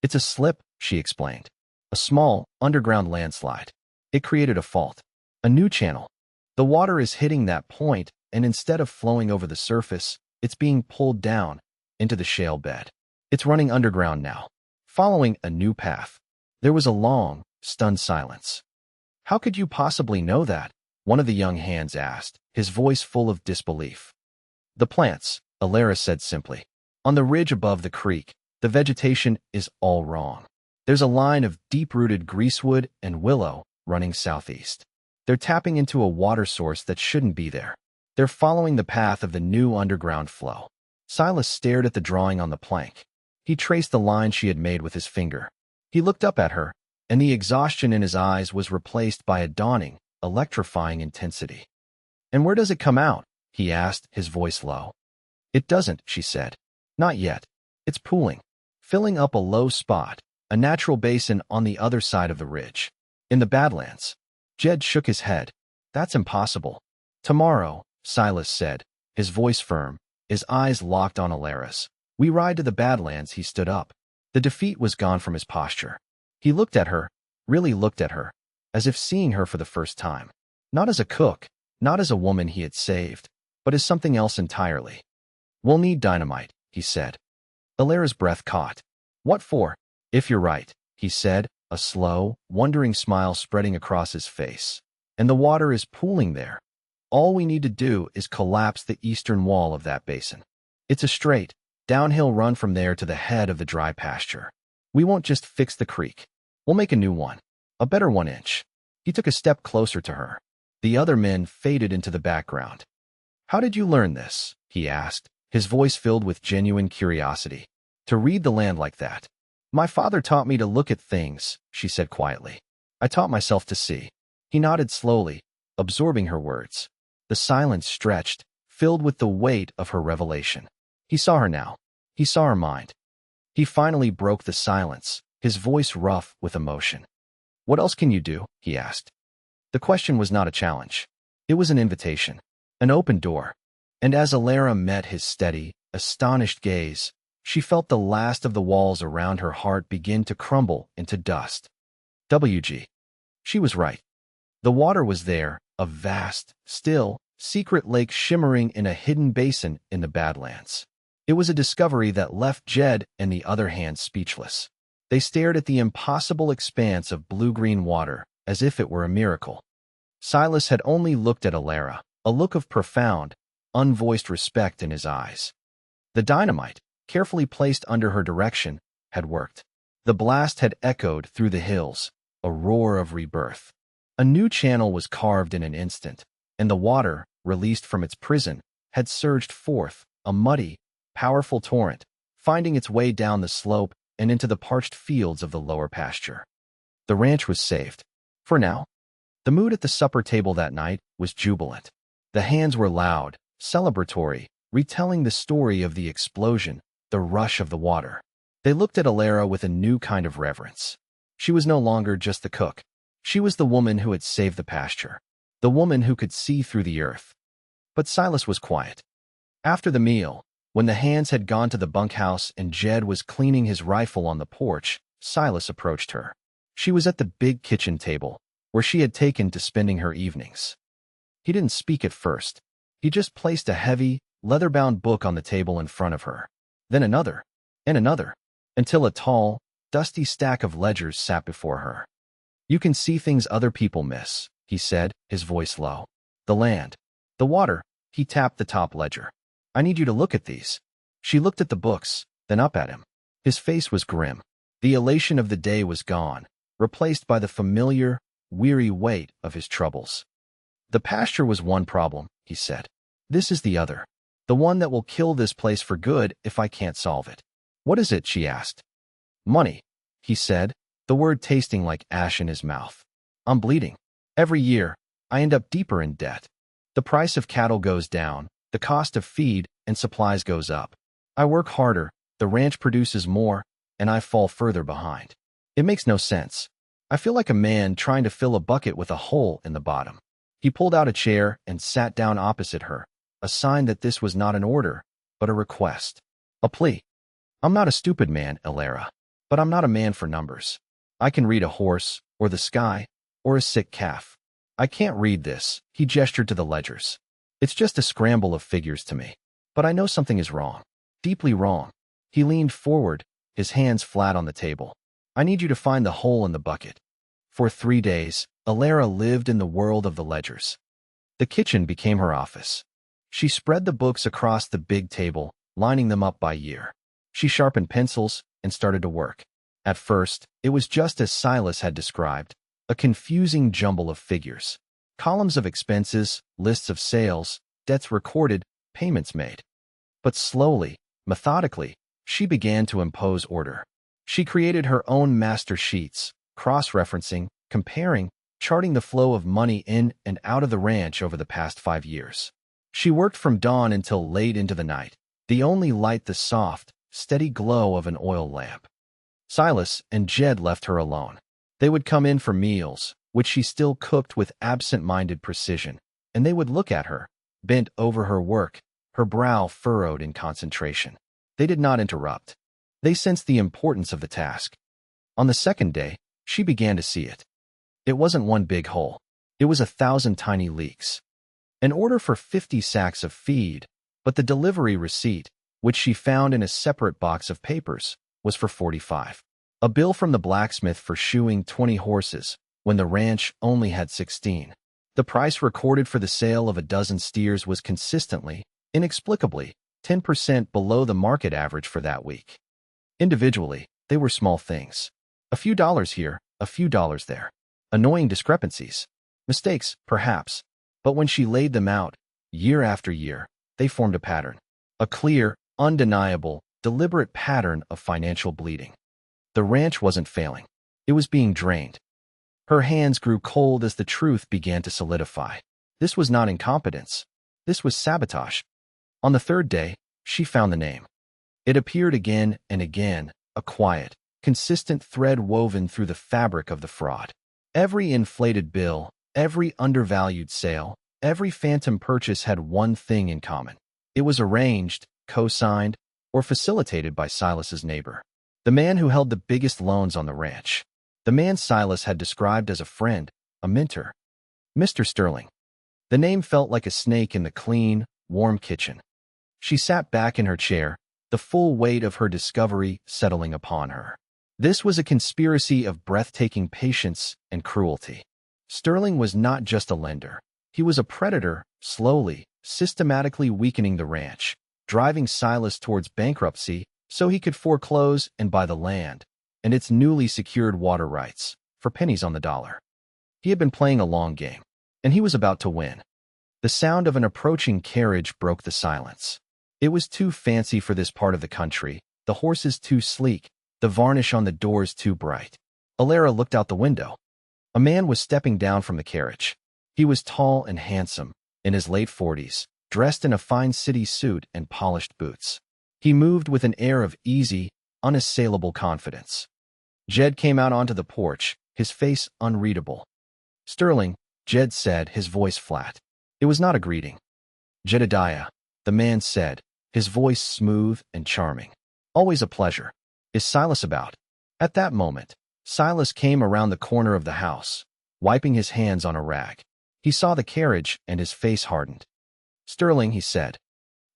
"It's a slip," she explained. "A small, underground landslide. It created a fault. A new channel. The water is hitting that point, and instead of flowing over the surface, it's being pulled down into the shale bed. It's running underground now, following a new path." There was a long, stunned silence. "How could you possibly know that?" one of the young hands asked, his voice full of disbelief. "The plants," Alara said simply. "On the ridge above the creek, the vegetation is all wrong. There's a line of deep-rooted greasewood and willow running southeast. They're tapping into a water source that shouldn't be there. They're following the path of the new underground flow." Silas stared at the drawing on the plank. He traced the line she had made with his finger. He looked up at her, and the exhaustion in his eyes was replaced by a dawning, electrifying intensity. "And where does it come out?" he asked, his voice low. "It doesn't," she said. "Not yet. It's pooling, filling up a low spot, a natural basin on the other side of the ridge. In the Badlands." Jed shook his head. "That's impossible." "Tomorrow," Silas said, his voice firm, his eyes locked on Alara's. "We ride to the Badlands." He stood up. The defeat was gone from his posture. He looked at her, really looked at her, as if seeing her for the first time. Not as a cook, not as a woman he had saved, but as something else entirely. "We'll need dynamite," he said. Alara's breath caught. "What for?" "If you're right," he said, a slow, wondering smile spreading across his face. "And the water is pooling there. All we need to do is collapse the eastern wall of that basin. It's a straight, downhill run from there to the head of the dry pasture. We won't just fix the creek. We'll make a new one. A better 1 inch." He took a step closer to her. The other men faded into the background. "How did you learn this?" he asked, his voice filled with genuine curiosity. "To read the land like that?" "My father taught me to look at things," she said quietly. "I taught myself to see." He nodded slowly, absorbing her words. The silence stretched, filled with the weight of her revelation. He saw her now. He saw her mind. He finally broke the silence, his voice rough with emotion. "What else can you do?" he asked. The question was not a challenge. It was an invitation, an open door. And as Alara met his steady, astonished gaze, she felt the last of the walls around her heart begin to crumble into dust. WG. She was right. The water was there, a vast, still, secret lake shimmering in a hidden basin in the Badlands. It was a discovery that left Jed and the other hand speechless. They stared at the impossible expanse of blue-green water as if it were a miracle. Silas had only looked at Alara, a look of profound, unvoiced respect in his eyes. The dynamite, carefully placed under her direction, had worked. The blast had echoed through the hills, a roar of rebirth. A new channel was carved in an instant, and the water, released from its prison, had surged forth, a muddy, powerful torrent, finding its way down the slope and into the parched fields of the lower pasture. The ranch was saved. For now. The mood at the supper table that night was jubilant. The hands were loud, celebratory, retelling the story of the explosion, the rush of the water. They looked at Alara with a new kind of reverence. She was no longer just the cook. She was the woman who had saved the pasture, the woman who could see through the earth. But Silas was quiet. After the meal, when the hands had gone to the bunkhouse and Jed was cleaning his rifle on the porch, Silas approached her. She was at the big kitchen table, where she had taken to spending her evenings. He didn't speak at first. He just placed a heavy, leather-bound book on the table in front of her. Then another, and another, until a tall, dusty stack of ledgers sat before her. "You can see things other people miss," he said, his voice low. "The land, the water." He tapped the top ledger. "I need you to look at these." She looked at the books, then up at him. His face was grim. The elation of the day was gone, replaced by the familiar, weary weight of his troubles. "The pasture was one problem," he said. "This is the other. The one that will kill this place for good if I can't solve it." "What is it?" she asked. "Money," he said, the word tasting like ash in his mouth. "I'm bleeding. Every year, I end up deeper in debt. The price of cattle goes down, the cost of feed and supplies goes up. I work harder, the ranch produces more, and I fall further behind. It makes no sense. I feel like a man trying to fill a bucket with a hole in the bottom." He pulled out a chair and sat down opposite her, a sign that this was not an order, but a request. A plea. "I'm not a stupid man, Alara, but I'm not a man for numbers. I can read a horse, or the sky, or a sick calf. I can't read this." He gestured to the ledgers. "It's just a scramble of figures to me. But I know something is wrong. Deeply wrong." He leaned forward, his hands flat on the table. "I need you to find the hole in the bucket." For 3 days, Alara lived in the world of the ledgers. The kitchen became her office. She spread the books across the big table, lining them up by year. She sharpened pencils and started to work. At first, it was just as Silas had described, a confusing jumble of figures. Columns of expenses, lists of sales, debts recorded, payments made. But slowly, methodically, she began to impose order. She created her own master sheets, cross-referencing, comparing, charting the flow of money in and out of the ranch over the past 5 years. She worked from dawn until late into the night, the only light the soft, steady glow of an oil lamp. Silas and Jed left her alone. They would come in for meals, which she still cooked with absent-minded precision, and they would look at her, bent over her work, her brow furrowed in concentration. They did not interrupt. They sensed the importance of the task. On the second day, she began to see it. It wasn't one big hole. It was 1,000 tiny leaks. An order for 50 sacks of feed, but the delivery receipt, which she found in a separate box of papers, was for 45. A bill from the blacksmith for shoeing 20 horses, when the ranch only had 16. The price recorded for the sale of a dozen steers was consistently, inexplicably, 10% below the market average for that week. Individually, they were small things. A few dollars here, a few dollars there. Annoying discrepancies. Mistakes, perhaps. But when she laid them out, year after year, they formed a pattern. A clear, undeniable, deliberate pattern of financial bleeding. The ranch wasn't failing. It was being drained. Her hands grew cold as the truth began to solidify. This was not incompetence. This was sabotage. On the third day, she found the name. It appeared again and again, a quiet, consistent thread woven through the fabric of the fraud. Every inflated bill, every undervalued sale, every phantom purchase had one thing in common. It was arranged, co-signed, or facilitated by Silas's neighbor. The man who held the biggest loans on the ranch. The man Silas had described as a friend, a mentor. Mr. Sterling. The name felt like a snake in the clean, warm kitchen. She sat back in her chair, the full weight of her discovery settling upon her. This was a conspiracy of breathtaking patience and cruelty. Sterling was not just a lender. He was a predator, slowly, systematically weakening the ranch, driving Silas towards bankruptcy so he could foreclose and buy the land and its newly secured water rights for pennies on the dollar. He had been playing a long game, and he was about to win. The sound of an approaching carriage broke the silence. It was too fancy for this part of the country, the horses too sleek, the varnish on the doors too bright. Alara looked out the window. A man was stepping down from the carriage. He was tall and handsome, in his late 40s, dressed in a fine city suit and polished boots. He moved with an air of easy, unassailable confidence. Jed came out onto the porch, his face unreadable. "Sterling," Jed said, his voice flat. It was not a greeting. "Jedediah," the man said, his voice smooth and charming. "Always a pleasure. Is Silas about?" At that moment, Silas came around the corner of the house, wiping his hands on a rag. He saw the carriage and his face hardened. "Sterling," he said.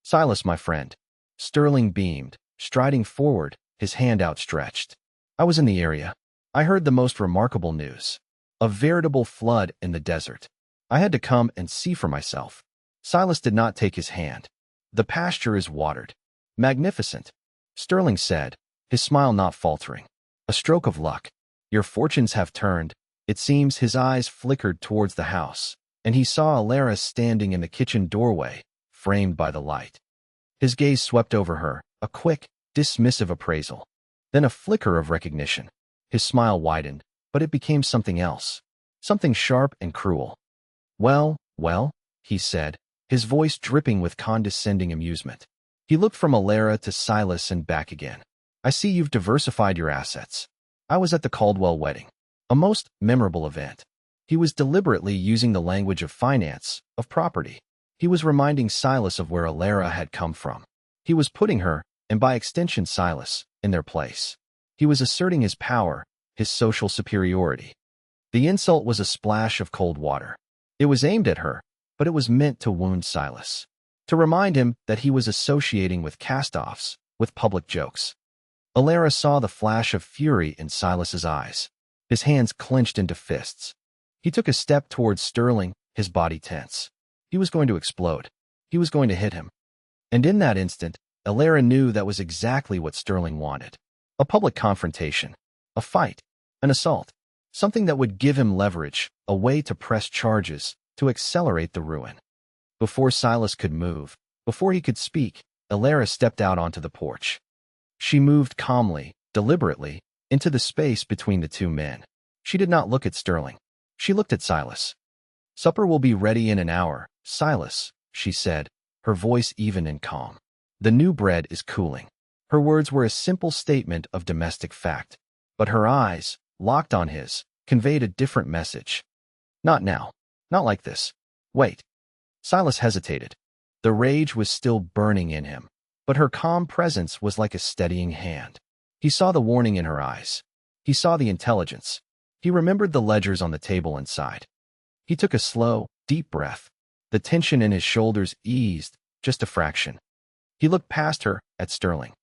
"Silas, my friend." Sterling beamed, striding forward, his hand outstretched. "I was in the area. I heard the most remarkable news. A veritable flood in the desert. I had to come and see for myself." Silas did not take his hand. "The pasture is watered. Magnificent," Sterling said, his smile not faltering. "A stroke of luck. Your fortunes have turned." It seems his eyes flickered towards the house, and he saw Alara standing in the kitchen doorway, framed by the light. His gaze swept over her, a quick, dismissive appraisal. Then a flicker of recognition. His smile widened, but it became something else. Something sharp and cruel. Well, he said, his voice dripping with condescending amusement. He looked from Alara to Silas and back again. "I see you've diversified your assets. I was at the Caldwell wedding. A most memorable event." He was deliberately using the language of finance, of property. He was reminding Silas of where Alara had come from. He was putting her, and by extension Silas, in their place. He was asserting his power, his social superiority. The insult was a splash of cold water. It was aimed at her, but it was meant to wound Silas, to remind him that he was associating with cast-offs, with public jokes. Alara saw the flash of fury in Silas's eyes. His hands clenched into fists. He took a step towards Sterling, his body tense. He was going to explode. He was going to hit him. And in that instant, Alara knew that was exactly what Sterling wanted. A public confrontation. A fight. An assault. Something that would give him leverage, a way to press charges, to accelerate the ruin. Before Silas could move, before he could speak, Alara stepped out onto the porch. She moved calmly, deliberately, into the space between the two men. She did not look at Sterling. She looked at Silas. "Supper will be ready in an hour, Silas," she said, her voice even and calm. "The new bread is cooling." Her words were a simple statement of domestic fact, but her eyes, locked on his, conveyed a different message. "Not now. Not like this. Wait." Silas hesitated. The rage was still burning in him, but her calm presence was like a steadying hand. He saw the warning in her eyes. He saw the intelligence. He remembered the ledgers on the table inside. He took a slow, deep breath. The tension in his shoulders eased, just a fraction. He looked past her, at Sterling.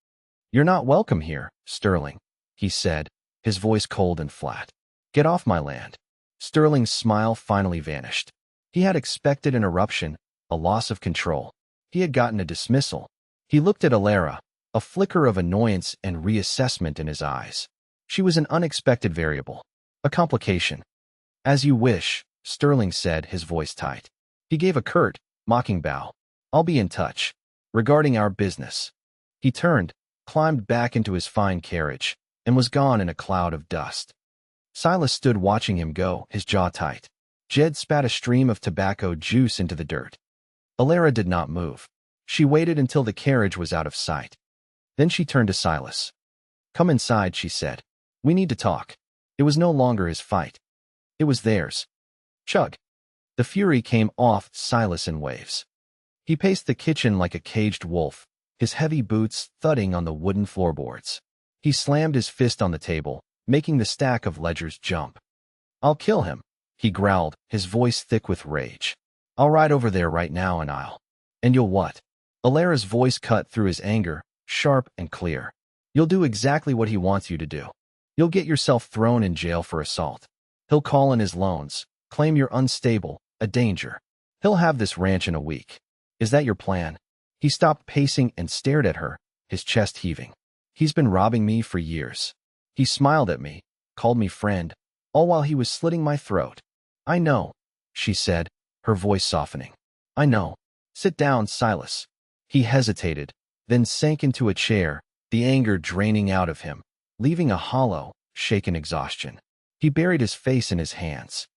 "You're not welcome here, Sterling," he said, his voice cold and flat. "Get off my land." Sterling's smile finally vanished. He had expected an eruption, a loss of control. He had gotten a dismissal. He looked at Alara, a flicker of annoyance and reassessment in his eyes. She was an unexpected variable, a complication. "As you wish," Sterling said, his voice tight. He gave a curt, mocking bow. "I'll be in touch. Regarding our business." He turned, climbed back into his fine carriage, and was gone in a cloud of dust. Silas stood watching him go, his jaw tight. Jed spat a stream of tobacco juice into the dirt. Alara did not move. She waited until the carriage was out of sight. Then she turned to Silas. "Come inside," she said. "We need to talk." It was no longer his fight. It was theirs. Chug. The fury came off Silas in waves. He paced the kitchen like a caged wolf, his heavy boots thudding on the wooden floorboards. He slammed his fist on the table, making the stack of ledgers jump. "I'll kill him," he growled, his voice thick with rage. "I'll ride over there right now and you'll what?" Alara's voice cut through his anger, sharp and clear. "You'll do exactly what he wants you to do. You'll get yourself thrown in jail for assault. He'll call in his loans, claim you're unstable, a danger. He'll have this ranch in a week. Is that your plan?" He stopped pacing and stared at her, his chest heaving. "He's been robbing me for years. He smiled at me, called me friend, all while he was slitting my throat." "I know," she said, her voice softening. "I know. Sit down, Silas." He hesitated, then sank into a chair, the anger draining out of him, leaving a hollow, shaken exhaustion. He buried his face in his hands.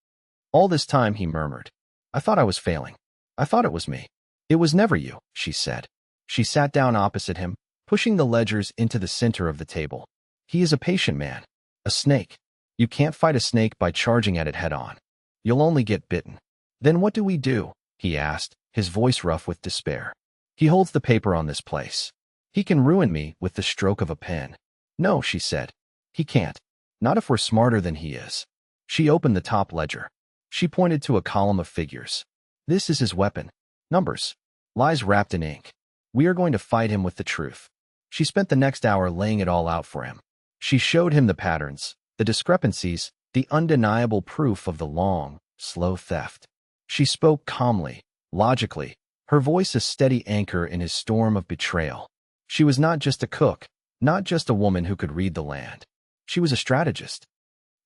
"All this time," he murmured, "I thought I was failing. I thought it was me." "It was never you," she said. She sat down opposite him, pushing the ledgers into the center of the table. "He is a patient man. A snake. You can't fight a snake by charging at it head-on. You'll only get bitten." "Then what do we do?" he asked, his voice rough with despair. "He holds the paper on this place. He can ruin me with the stroke of a pen." "No," she said. "He can't. Not if we're smarter than he is." She opened the top ledger. She pointed to a column of figures. "This is his weapon. Numbers. Lies wrapped in ink. We are going to fight him with the truth." She spent the next hour laying it all out for him. She showed him the patterns, the discrepancies, the undeniable proof of the long, slow theft. She spoke calmly, logically, her voice a steady anchor in his storm of betrayal. She was not just a cook, not just a woman who could read the land. She was a strategist.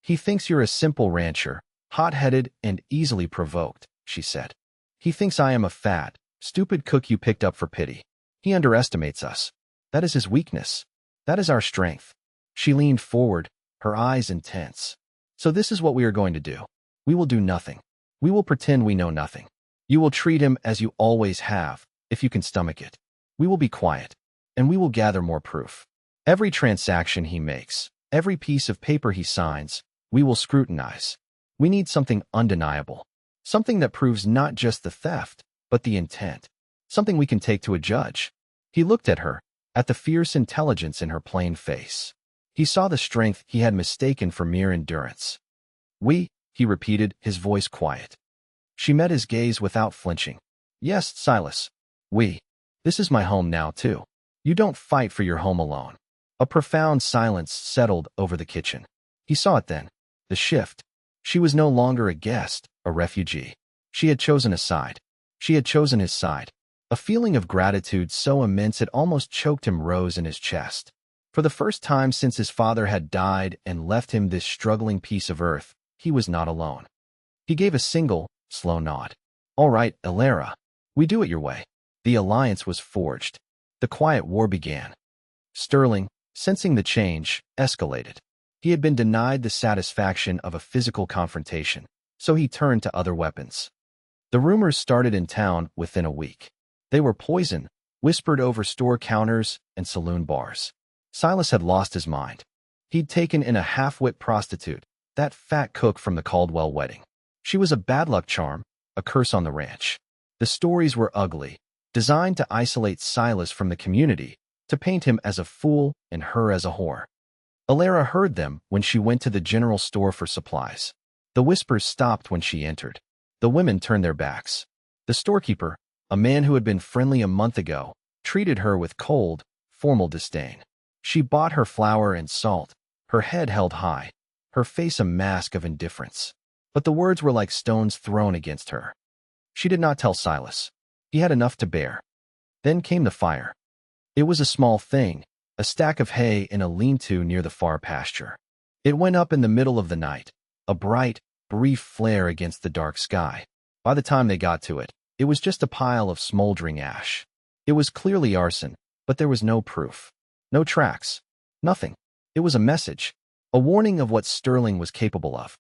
"He thinks you're a simple rancher, hot-headed and easily provoked," she said. "He thinks I am a fat, stupid cook you picked up for pity. He underestimates us. That is his weakness. That is our strength." She leaned forward, her eyes intense. "So this is what we are going to do. We will do nothing. We will pretend we know nothing. You will treat him as you always have, if you can stomach it. We will be quiet, and we will gather more proof. Every transaction he makes, every piece of paper he signs, we will scrutinize. We need something undeniable. Something that proves not just the theft, but the intent. Something we can take to a judge." He looked at her, at the fierce intelligence in her plain face. He saw the strength he had mistaken for mere endurance. "We," he repeated, his voice quiet. She met his gaze without flinching. "Yes, Silas. We. This is my home now, too. You don't fight for your home alone." A profound silence settled over the kitchen. He saw it then. The shift. She was no longer a guest, a refugee. She had chosen a side. She had chosen his side. A feeling of gratitude so immense it almost choked him rose in his chest. For the first time since his father had died and left him this struggling piece of earth, he was not alone. He gave a single, slow nod. "All right, Alara. We do it your way." The alliance was forged. The quiet war began. Sterling, sensing the change, escalated. He had been denied the satisfaction of a physical confrontation, so he turned to other weapons. The rumors started in town within a week. They were poison, whispered over store counters and saloon bars. Silas had lost his mind. He'd taken in a half-wit prostitute, that fat cook from the Caldwell wedding. She was a bad luck charm, a curse on the ranch. The stories were ugly, designed to isolate Silas from the community, to paint him as a fool and her as a whore. Alara heard them when she went to the general store for supplies. The whispers stopped when she entered. The women turned their backs. The storekeeper, a man who had been friendly a month ago, treated her with cold, formal disdain. She bought her flour and salt, her head held high, her face a mask of indifference. But the words were like stones thrown against her. She did not tell Silas. He had enough to bear. Then came the fire. It was a small thing, a stack of hay in a lean-to near the far pasture. It went up in the middle of the night, a bright, brief flare against the dark sky. By the time they got to it, it was just a pile of smoldering ash. It was clearly arson, but there was no proof. No tracks. Nothing. It was a message, a warning of what Sterling was capable of.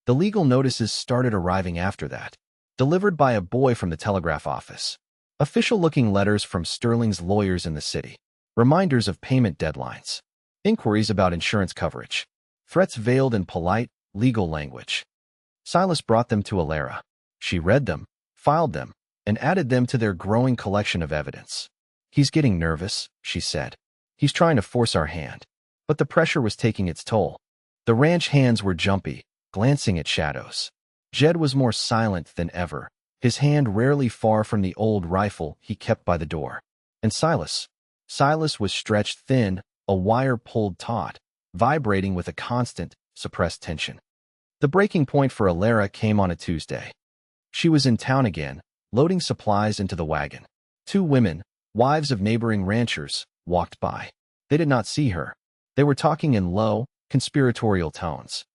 The legal notices started arriving after that, delivered by a boy from the telegraph office. Official-looking letters from Sterling's lawyers in the city. Reminders of payment deadlines. Inquiries about insurance coverage. Threats veiled in polite, legal language. Silas brought them to Alara. She read them, filed them, and added them to their growing collection of evidence. "He's getting nervous," she said. "He's trying to force our hand." But the pressure was taking its toll. The ranch hands were jumpy, glancing at shadows. Jed was more silent than ever, his hand rarely far from the old rifle he kept by the door. And Silas was stretched thin, a wire pulled taut, vibrating with a constant, suppressed tension. The breaking point for Alara came on a Tuesday. She was in town again, loading supplies into the wagon. Two women, wives of neighboring ranchers, walked by. They did not see her. They were talking in low, conspiratorial tones.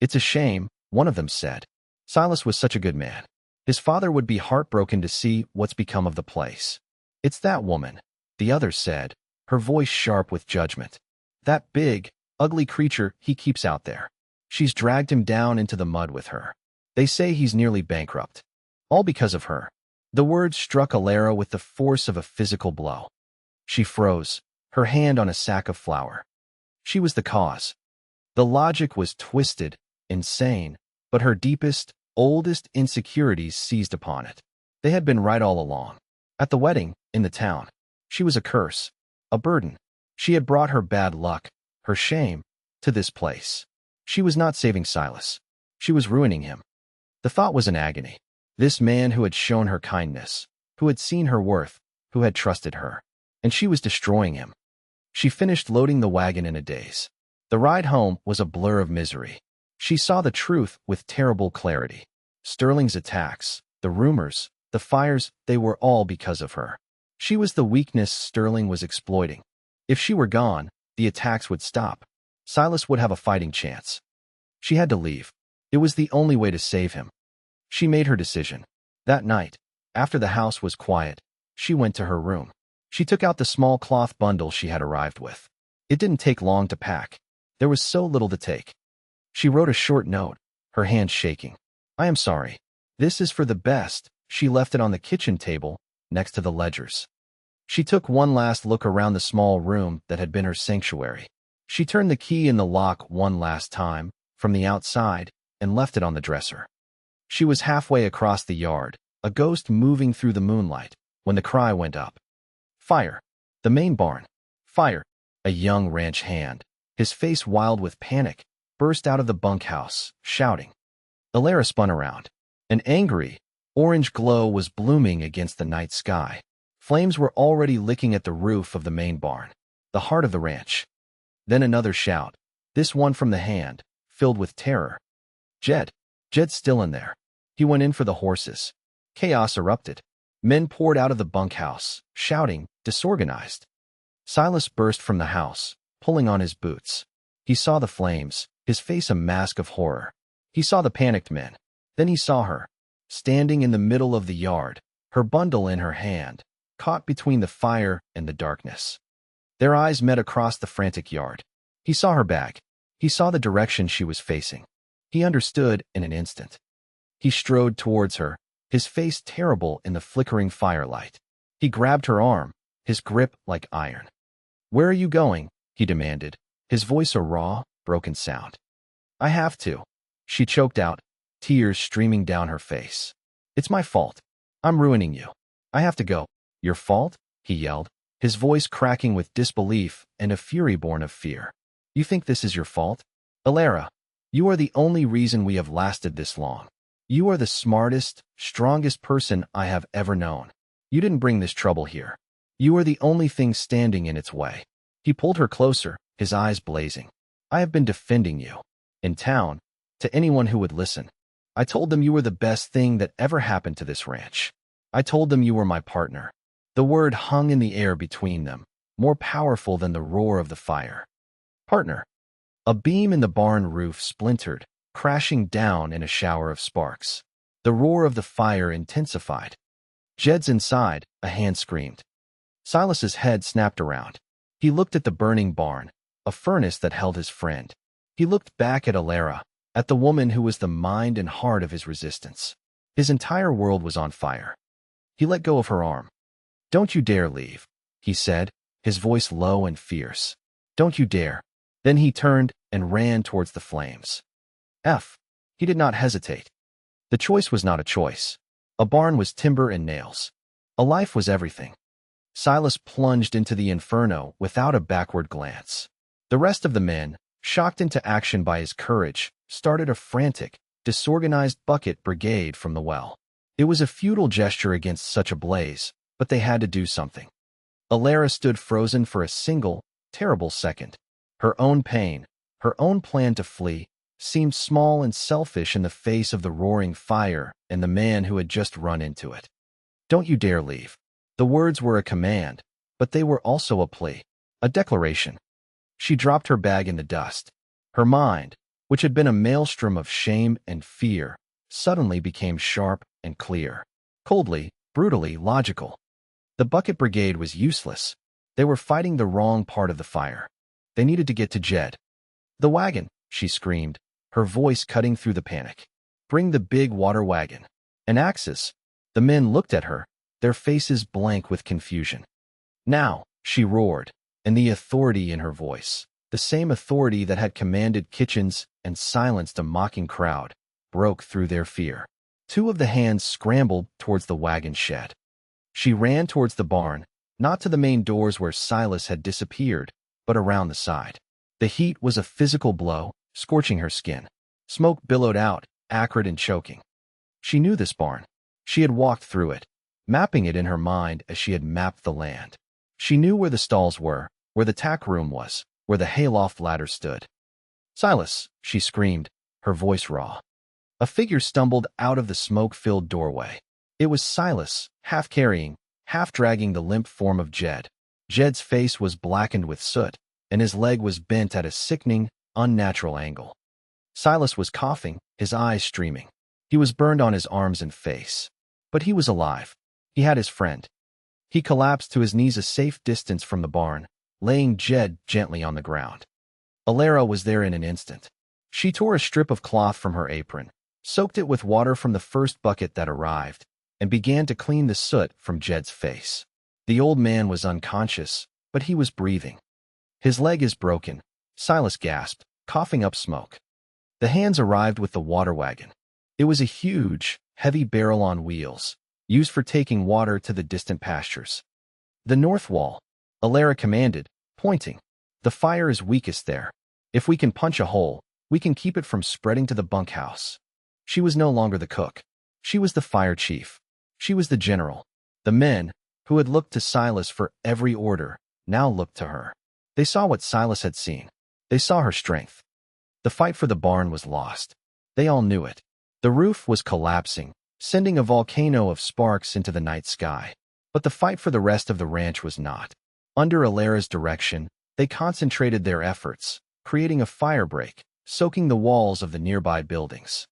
"It's a shame," one of them said. "Silas was such a good man. His father would be heartbroken to see what's become of the place." "It's that woman," the other said, her voice sharp with judgment. "That big, ugly creature he keeps out there. She's dragged him down into the mud with her. They say he's nearly bankrupt. All because of her." The words struck Alara with the force of a physical blow. She froze, her hand on a sack of flour. She was the cause. The logic was twisted, insane, but her deepest, oldest insecurities seized upon it. They had been right all along. At the wedding, in the town, she was a curse, a burden. She had brought her bad luck, her shame, to this place. She was not saving Silas. She was ruining him. The thought was an agony. This man who had shown her kindness, who had seen her worth, who had trusted her. And she was destroying him. She finished loading the wagon in a daze. The ride home was a blur of misery. She saw the truth with terrible clarity. Sterling's attacks, the rumors, the fires, they were all because of her. She was the weakness Sterling was exploiting. If she were gone, the attacks would stop. Silas would have a fighting chance. She had to leave. It was the only way to save him. She made her decision. That night, after the house was quiet, she went to her room. She took out the small cloth bundle she had arrived with. It didn't take long to pack. There was so little to take. She wrote a short note, her hand shaking. "I am sorry. This is for the best." She left it on the kitchen table, next to the ledgers. She took one last look around the small room that had been her sanctuary. She turned the key in the lock one last time, from the outside, and left it on the dresser. She was halfway across the yard, a ghost moving through the moonlight, when the cry went up. "Fire!" The main barn. "Fire!" A young ranch hand, his face wild with panic, burst out of the bunkhouse, shouting. Alara spun around. An angry, orange glow was blooming against the night sky. Flames were already licking at the roof of the main barn, the heart of the ranch. Then another shout, this one from the hand, filled with terror. "Jed! Jed's still in there." He went in for the horses. Chaos erupted. Men poured out of the bunkhouse, shouting, disorganized. Silas burst from the house, pulling on his boots. He saw the flames, his face a mask of horror. He saw the panicked men. Then he saw her, standing in the middle of the yard, her bundle in her hand, caught between the fire and the darkness. Their eyes met across the frantic yard. He saw her bag. He saw the direction she was facing. He understood in an instant. He strode towards her, his face terrible in the flickering firelight. He grabbed her arm, his grip like iron. "Where are you going?" he demanded, his voice a raw, broken sound. "I have to," she choked out, tears streaming down her face. "It's my fault. I'm ruining you. I have to go." Your fault? He yelled, his voice cracking with disbelief and a fury born of fear. You think this is your fault? Alara, you are the only reason we have lasted this long. You are the smartest, strongest person I have ever known. You didn't bring this trouble here. You are the only thing standing in its way. He pulled her closer, his eyes blazing. I have been defending you. In town, to anyone who would listen. I told them you were the best thing that ever happened to this ranch. I told them you were my partner. The word hung in the air between them, more powerful than the roar of the fire. Partner. A beam in the barn roof splintered, crashing down in a shower of sparks. The roar of the fire intensified. Jed's inside, a hand screamed. Silas's head snapped around. He looked at the burning barn, a furnace that held his friend. He looked back at Alara, at the woman who was the mind and heart of his resistance. His entire world was on fire. He let go of her arm. Don't you dare leave, he said, his voice low and fierce. Don't you dare. Then he turned and ran towards the flames. He did not hesitate. The choice was not a choice. A barn was timber and nails. A life was everything. Silas plunged into the inferno without a backward glance. The rest of the men, shocked into action by his courage, started a frantic, disorganized bucket brigade from the well. It was a futile gesture against such a blaze, but they had to do something. Alara stood frozen for a single, terrible second. Her own pain, her own plan to flee, seemed small and selfish in the face of the roaring fire and the man who had just run into it. Don't you dare leave. The words were a command, but they were also a plea, a declaration. She dropped her bag in the dust. Her mind, which had been a maelstrom of shame and fear, suddenly became sharp and clear. Coldly, brutally logical. The bucket brigade was useless. They were fighting the wrong part of the fire. They needed to get to Jed. The wagon, she screamed, her voice cutting through the panic. Bring the big water wagon. And axes. The men looked at her, their faces blank with confusion. Now, she roared, and the authority in her voice, the same authority that had commanded kitchens and silenced a mocking crowd, broke through their fear. Two of the hands scrambled towards the wagon shed. She ran towards the barn, not to the main doors where Silas had disappeared, but around the side. The heat was a physical blow, scorching her skin. Smoke billowed out, acrid and choking. She knew this barn. She had walked through it, mapping it in her mind as she had mapped the land. She knew where the stalls were, where the tack room was, where the hayloft ladder stood. Silas, she screamed, her voice raw. A figure stumbled out of the smoke-filled doorway. It was Silas, half carrying, half dragging the limp form of Jed. Jed's face was blackened with soot, and his leg was bent at a sickening, unnatural angle. Silas was coughing, his eyes streaming. He was burned on his arms and face. But he was alive. He had his friend. He collapsed to his knees a safe distance from the barn, laying Jed gently on the ground. Alara was there in an instant. She tore a strip of cloth from her apron, soaked it with water from the first bucket that arrived, and began to clean the soot from Jed's face. The old man was unconscious, but he was breathing. His leg is broken, Silas gasped, coughing up smoke. The hands arrived with the water wagon. It was a huge, heavy barrel on wheels, used for taking water to the distant pastures. The north wall, Alara commanded, pointing. The fire is weakest there. If we can punch a hole, we can keep it from spreading to the bunkhouse. She was no longer the cook. She was the fire chief. She was the general. The men, who had looked to Silas for every order, now looked to her. They saw what Silas had seen. They saw her strength. The fight for the barn was lost. They all knew it. The roof was collapsing, sending a volcano of sparks into the night sky. But the fight for the rest of the ranch was not. Under Alara's direction, they concentrated their efforts, creating a firebreak, soaking the walls of the nearby buildings.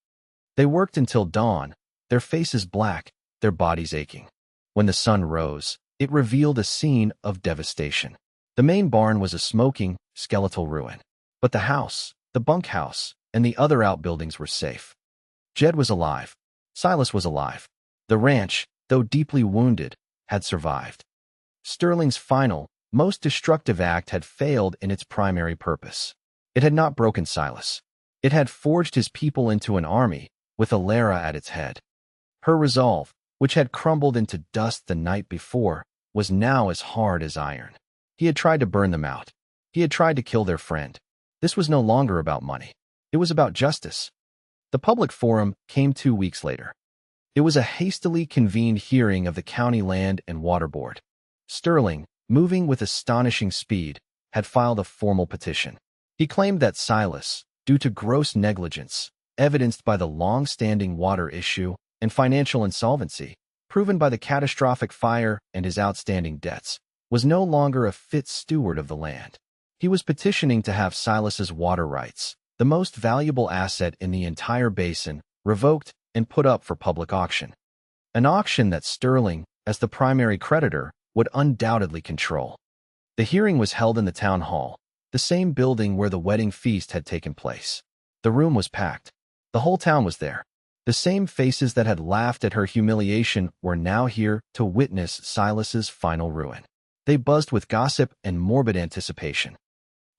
They worked until dawn, their faces black, their bodies aching. When the sun rose, it revealed a scene of devastation. The main barn was a smoking, skeletal ruin. But the house, the bunkhouse, and the other outbuildings were safe. Jed was alive. Silas was alive. The ranch, though deeply wounded, had survived. Sterling's final, most destructive act had failed in its primary purpose. It had not broken Silas. It had forged his people into an army, with Alara at its head. Her resolve, which had crumbled into dust the night before, was now as hard as iron. He had tried to burn them out. He had tried to kill their friend. This was no longer about money. It was about justice. The public forum came 2 weeks later. It was a hastily convened hearing of the County Land and Water Board. Sterling, moving with astonishing speed, had filed a formal petition. He claimed that Silas, due to gross negligence, evidenced by the long-standing water issue and financial insolvency, proven by the catastrophic fire and his outstanding debts, was no longer a fit steward of the land. He was petitioning to have Silas's water rights, the most valuable asset in the entire basin, revoked and put up for public auction. An auction that Sterling, as the primary creditor, would undoubtedly control. The hearing was held in the town hall, the same building where the wedding feast had taken place. The room was packed. The whole town was there. The same faces that had laughed at her humiliation were now here to witness Silas's final ruin. They buzzed with gossip and morbid anticipation.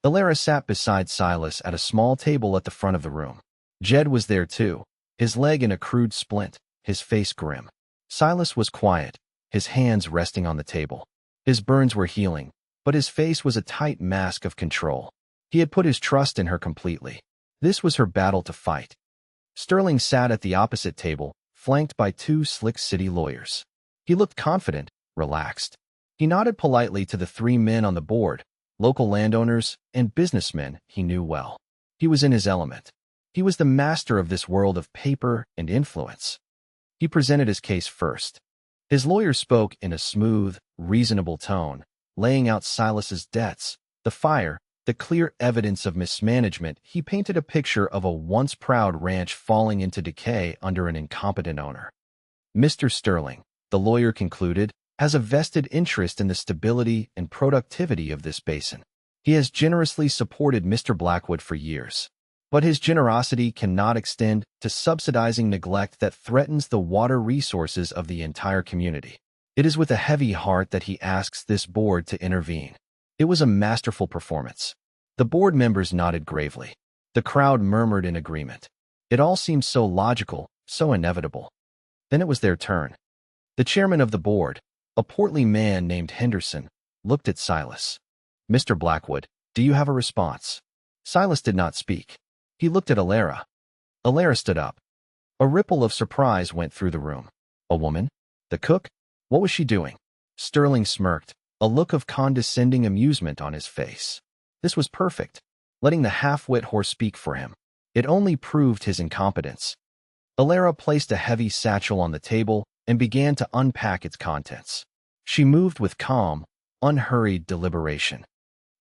Alara sat beside Silas at a small table at the front of the room. Jed was there too, his leg in a crude splint, his face grim. Silas was quiet, his hands resting on the table. His burns were healing, but his face was a tight mask of control. He had put his trust in her completely. This was her battle to fight. Sterling sat at the opposite table, flanked by 2 slick city lawyers. He looked confident, relaxed. He nodded politely to the 3 men on the board, local landowners and businessmen he knew well. He was in his element. He was the master of this world of paper and influence. He presented his case first. His lawyer spoke in a smooth, reasonable tone, laying out Silas's debts, the fire, the clear evidence of mismanagement. He painted a picture of a once proud ranch falling into decay under an incompetent owner. Mr. Sterling, the lawyer concluded, has a vested interest in the stability and productivity of this basin. He has generously supported Mr. Blackwood for years. But his generosity cannot extend to subsidizing neglect that threatens the water resources of the entire community. It is with a heavy heart that he asks this board to intervene. It was a masterful performance. The board members nodded gravely. The crowd murmured in agreement. It all seemed so logical, so inevitable. Then it was their turn. The chairman of the board, a portly man named Henderson, looked at Silas. "Mr. Blackwood, do you have a response?" Silas did not speak. He looked at Alara. Alara stood up. A ripple of surprise went through the room. A woman? The cook? What was she doing? Sterling smirked, a look of condescending amusement on his face. This was perfect, letting the half-wit horse speak for him. It only proved his incompetence. Alara placed a heavy satchel on the table and began to unpack its contents. She moved with calm, unhurried deliberation.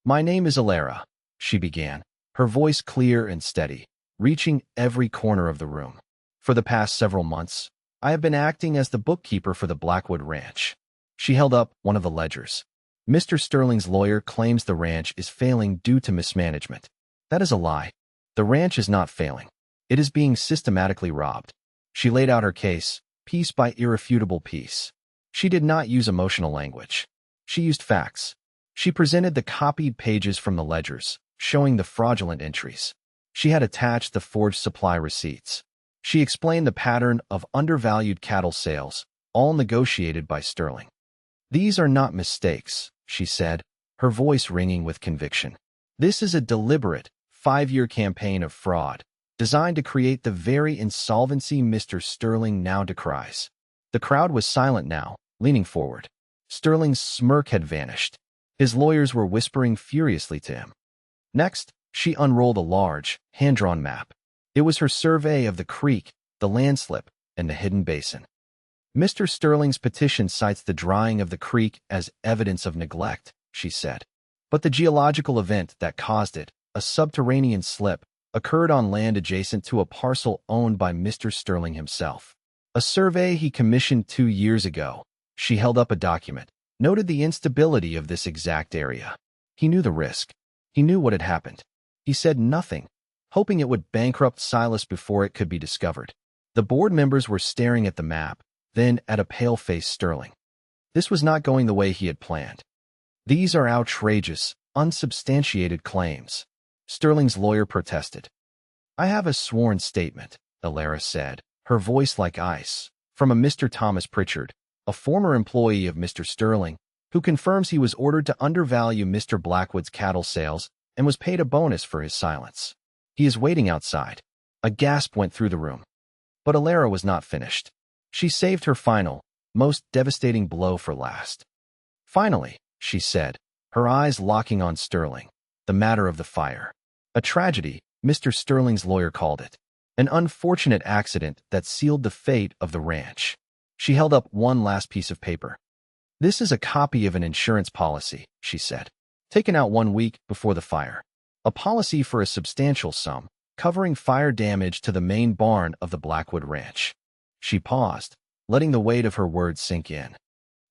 "My name is Alara," she began, her voice clear and steady, reaching every corner of the room. "For the past several months, I have been acting as the bookkeeper for the Blackwood Ranch." She held up one of the ledgers. "Mr. Sterling's lawyer claims the ranch is failing due to mismanagement. That is a lie. The ranch is not failing. It is being systematically robbed." She laid out her case, piece by irrefutable piece. She did not use emotional language. She used facts. She presented the copied pages from the ledgers, showing the fraudulent entries. She had attached the forged supply receipts. She explained the pattern of undervalued cattle sales, all negotiated by Sterling. "These are not mistakes," she said, her voice ringing with conviction. "This is a deliberate, 5-year campaign of fraud, designed to create the very insolvency Mr. Sterling now decries." The crowd was silent now, leaning forward. Sterling's smirk had vanished. His lawyers were whispering furiously to him. Next, she unrolled a large, hand-drawn map. It was her survey of the creek, the landslip, and the hidden basin. "Mr. Sterling's petition cites the drying of the creek as evidence of neglect," she said. "But the geological event that caused it, a subterranean slip, occurred on land adjacent to a parcel owned by Mr. Sterling himself. A survey he commissioned 2 years ago," she held up a document, "noted the instability of this exact area. He knew the risk. He knew what had happened. He said nothing, hoping it would bankrupt Silas before it could be discovered." The board members were staring at the map, then at a pale-faced Sterling. This was not going the way he had planned. "These are outrageous, unsubstantiated claims," Sterling's lawyer protested. "I have a sworn statement," Alara said, her voice like ice, "from a Mr. Thomas Pritchard, a former employee of Mr. Sterling, who confirms he was ordered to undervalue Mr. Blackwood's cattle sales and was paid a bonus for his silence. He is waiting outside. A gasp went through the room. But Alara was not finished. She saved her final, most devastating blow for last. Finally, she said, her eyes locking on Sterling, the matter of the fire. A tragedy, Mr. Sterling's lawyer called it. An unfortunate accident that sealed the fate of the ranch. She held up one last piece of paper. This is a copy of an insurance policy, she said, taken out 1 week before the fire. A policy for a substantial sum, covering fire damage to the main barn of the Blackwood Ranch. She paused, letting the weight of her words sink in.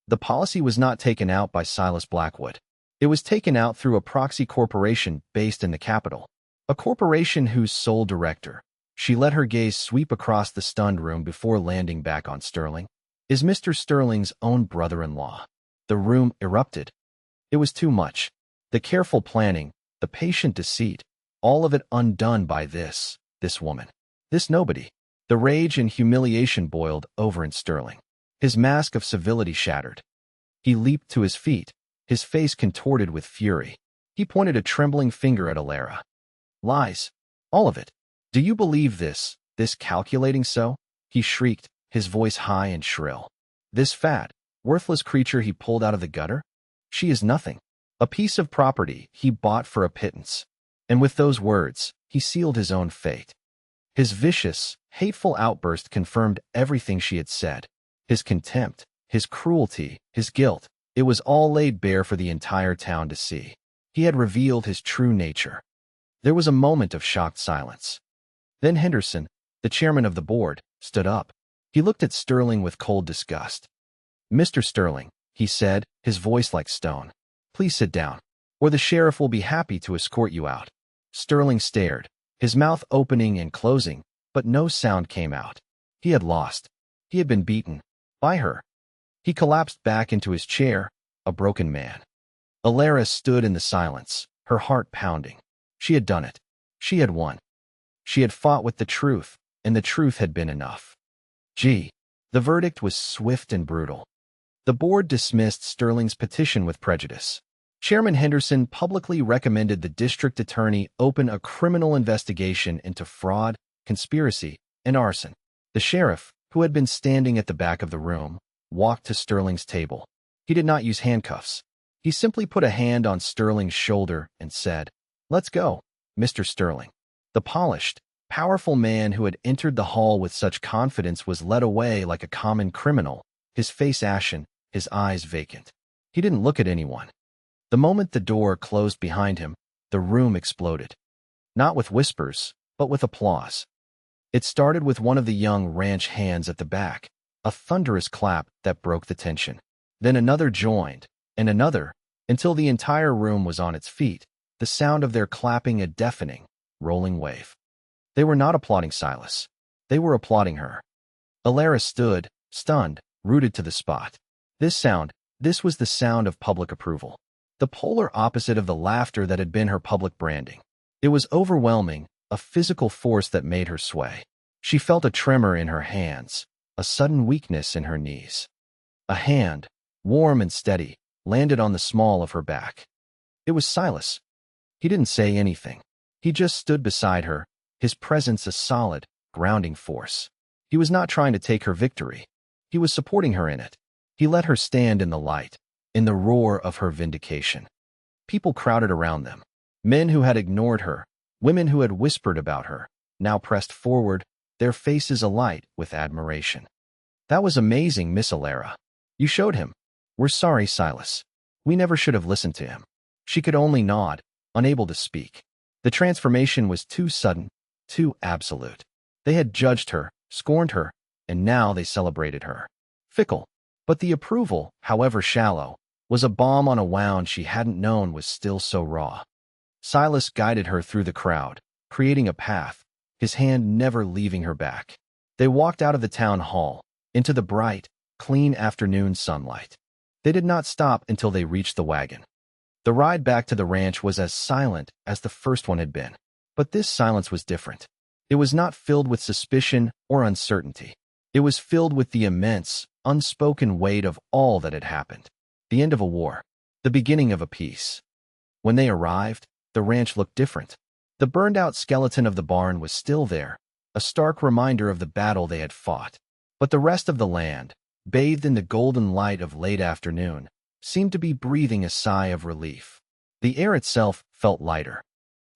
The policy was not taken out by Silas Blackwood. It was taken out through a proxy corporation based in the capital, a corporation whose sole director, she let her gaze sweep across the stunned room before landing back on Sterling, is Mr. Sterling's own brother-in-law. The room erupted. It was too much. The careful planning, the patient deceit, all of it undone by this woman, this nobody. The rage and humiliation boiled over in Sterling. His mask of civility shattered. He leaped to his feet, his face contorted with fury. He pointed a trembling finger at Alara. Lies. All of it. Do you believe this calculating so? He shrieked, his voice high and shrill. This fat, worthless creature he pulled out of the gutter? She is nothing. A piece of property he bought for a pittance. And with those words, he sealed his own fate. His vicious, hateful outburst confirmed everything she had said. His contempt, his cruelty, his guilt, it was all laid bare for the entire town to see. He had revealed his true nature. There was a moment of shocked silence. Then Henderson, the chairman of the board, stood up. He looked at Sterling with cold disgust. Mr. Sterling, he said, his voice like stone, please sit down, or the sheriff will be happy to escort you out. Sterling stared, his mouth opening and closing, but no sound came out. He had lost. He had been beaten. By her. He collapsed back into his chair, a broken man. Alara stood in the silence, her heart pounding. She had done it. She had won. She had fought with the truth, and the truth had been enough. The verdict was swift and brutal. The board dismissed Sterling's petition with prejudice. Chairman Henderson publicly recommended the district attorney open a criminal investigation into fraud, conspiracy, and arson. The sheriff, who had been standing at the back of the room, walked to Sterling's table. He did not use handcuffs. He simply put a hand on Sterling's shoulder and said, "Let's go, Mr. Sterling." The polished, powerful man who had entered the hall with such confidence was led away like a common criminal, his face ashen, his eyes vacant. He didn't look at anyone. The moment the door closed behind him, the room exploded. Not with whispers, but with applause. It started with one of the young ranch hands at the back, a thunderous clap that broke the tension. Then another joined, and another, until the entire room was on its feet, the sound of their clapping a deafening, rolling wave. They were not applauding Silas. They were applauding her. Alara stood, stunned, rooted to the spot. This was the sound of public approval. The polar opposite of the laughter that had been her public branding. It was overwhelming, a physical force that made her sway. She felt a tremor in her hands, a sudden weakness in her knees. A hand, warm and steady, landed on the small of her back. It was Silas. He didn't say anything. He just stood beside her, his presence a solid, grounding force. He was not trying to take her victory. He was supporting her in it. He let her stand in the light, in the roar of her vindication. People crowded around them. Men who had ignored her, women who had whispered about her, now pressed forward, their faces alight with admiration. "That was amazing, Miss Alara. You showed him. We're sorry, Silas. We never should have listened to him." She could only nod, unable to speak. The transformation was too sudden, too absolute. They had judged her, scorned her, and now they celebrated her. Fickle. But the approval, however shallow, was a balm on a wound she hadn't known was still so raw. Silas guided her through the crowd, creating a path, his hand never leaving her back. They walked out of the town hall, into the bright, clean afternoon sunlight. They did not stop until they reached the wagon. The ride back to the ranch was as silent as the first one had been. But this silence was different. It was not filled with suspicion or uncertainty. It was filled with the immense, unspoken weight of all that had happened. the end of a war, the beginning of a peace. When they arrived, the ranch looked different. The burned-out skeleton of the barn was still there, a stark reminder of the battle they had fought. But the rest of the land, bathed in the golden light of late afternoon, seemed to be breathing a sigh of relief. The air itself felt lighter.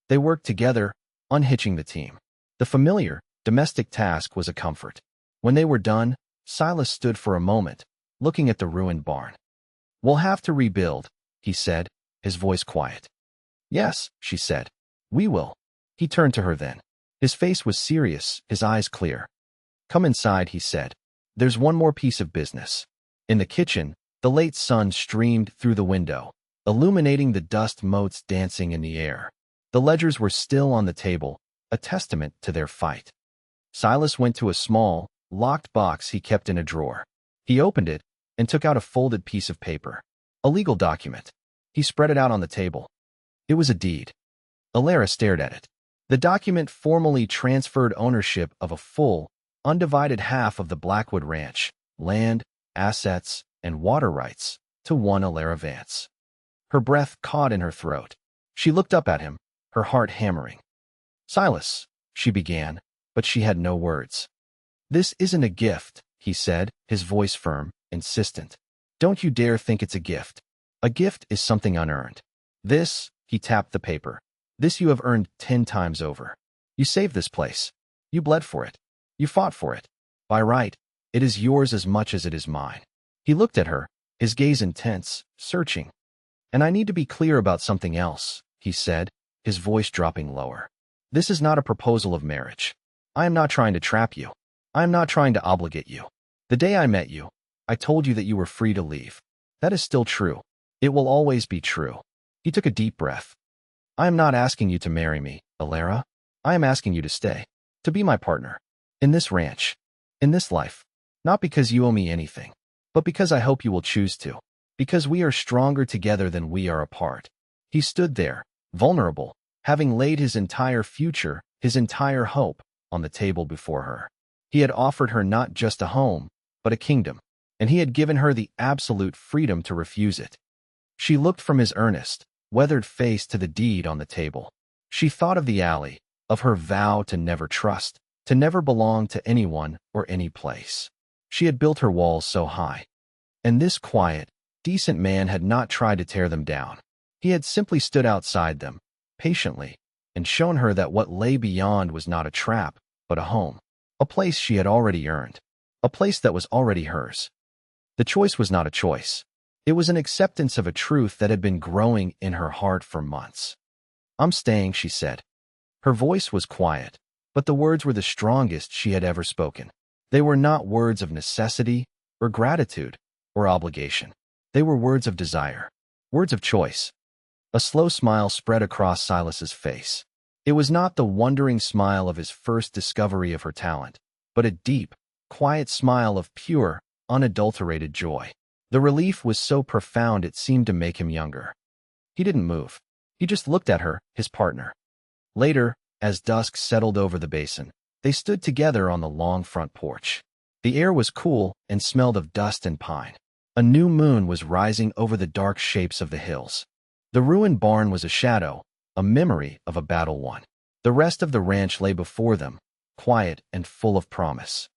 They worked together, unhitching the team. The familiar, domestic task was a comfort. When they were done, Silas stood for a moment, looking at the ruined barn. "We'll have to rebuild," he said, his voice quiet. "Yes," she said. "We will." He turned to her then. His face was serious, his eyes clear. "Come inside," he said. "There's one more piece of business." In the kitchen, the late sun streamed through the window, illuminating the dust motes dancing in the air. The ledgers were still on the table, a testament to their fight. Silas went to a small, locked box he kept in a drawer. He opened it and took out a folded piece of paper. A legal document. He spread it out on the table. It was a deed. Alara stared at it. The document formally transferred ownership of a full, undivided half of the Blackwood Ranch, land, assets, and water rights, to one Alara Vance. Her breath caught in her throat. She looked up at him, her heart hammering. "Silas," she began, but she had no words. "This isn't a gift," he said, his voice firm, insistent. "Don't you dare think it's a gift. A gift is something unearned. This," he tapped the paper, "this you have earned 10 times over. You saved this place. You bled for it. You fought for it. By right, it is yours as much as it is mine." He looked at her, his gaze intense, searching. "And I need to be clear about something else," he said, his voice dropping lower. "This is not a proposal of marriage. I am not trying to trap you. I am not trying to obligate you. The day I met you, I told you that you were free to leave. That is still true. It will always be true." He took a deep breath. "I am not asking you to marry me, Alara. I am asking you to stay, to be my partner. In this ranch, in this life. Not because you owe me anything, but because I hope you will choose to. Because we are stronger together than we are apart." He stood there, vulnerable, having laid his entire future, his entire hope, on the table before her. He had offered her not just a home, but a kingdom, and he had given her the absolute freedom to refuse it. She looked from his earnest, weathered face to the deed on the table. She thought of the alley, of her vow to never trust, to never belong to anyone or any place. She had built her walls so high. And this quiet, decent man had not tried to tear them down. He had simply stood outside them, patiently, and shown her that what lay beyond was not a trap, but a home. A place she had already earned. A place that was already hers. The choice was not a choice. It was an acceptance of a truth that had been growing in her heart for months. "I'm staying," she said. Her voice was quiet, but the words were the strongest she had ever spoken. They were not words of necessity, or gratitude, or obligation. They were words of desire. Words of choice. A slow smile spread across Silas's face. It was not the wondering smile of his first discovery of her talent, but a deep, quiet smile of pure, unadulterated joy. The relief was so profound it seemed to make him younger. He didn't move. He just looked at her, his partner. Later, as dusk settled over the basin, they stood together on the long front porch. The air was cool and smelled of dust and pine. A new moon was rising over the dark shapes of the hills. The ruined barn was a shadow, a memory of a battle won. The rest of the ranch lay before them, quiet and full of promise.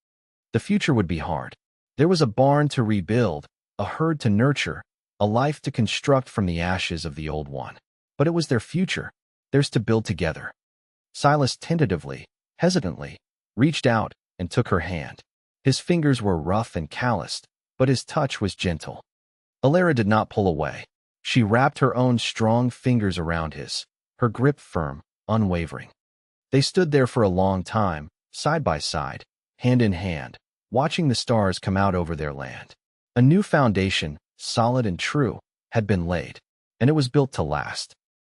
The future would be hard. There was a barn to rebuild, a herd to nurture, a life to construct from the ashes of the old one. But it was their future, theirs to build together. Silas tentatively, hesitantly, reached out and took her hand. His fingers were rough and calloused, but his touch was gentle. Alara did not pull away. She wrapped her own strong fingers around his, her grip firm, unwavering. They stood there for a long time, side by side, hand in hand, watching the stars come out over their land. A new foundation, solid and true, had been laid, and it was built to last.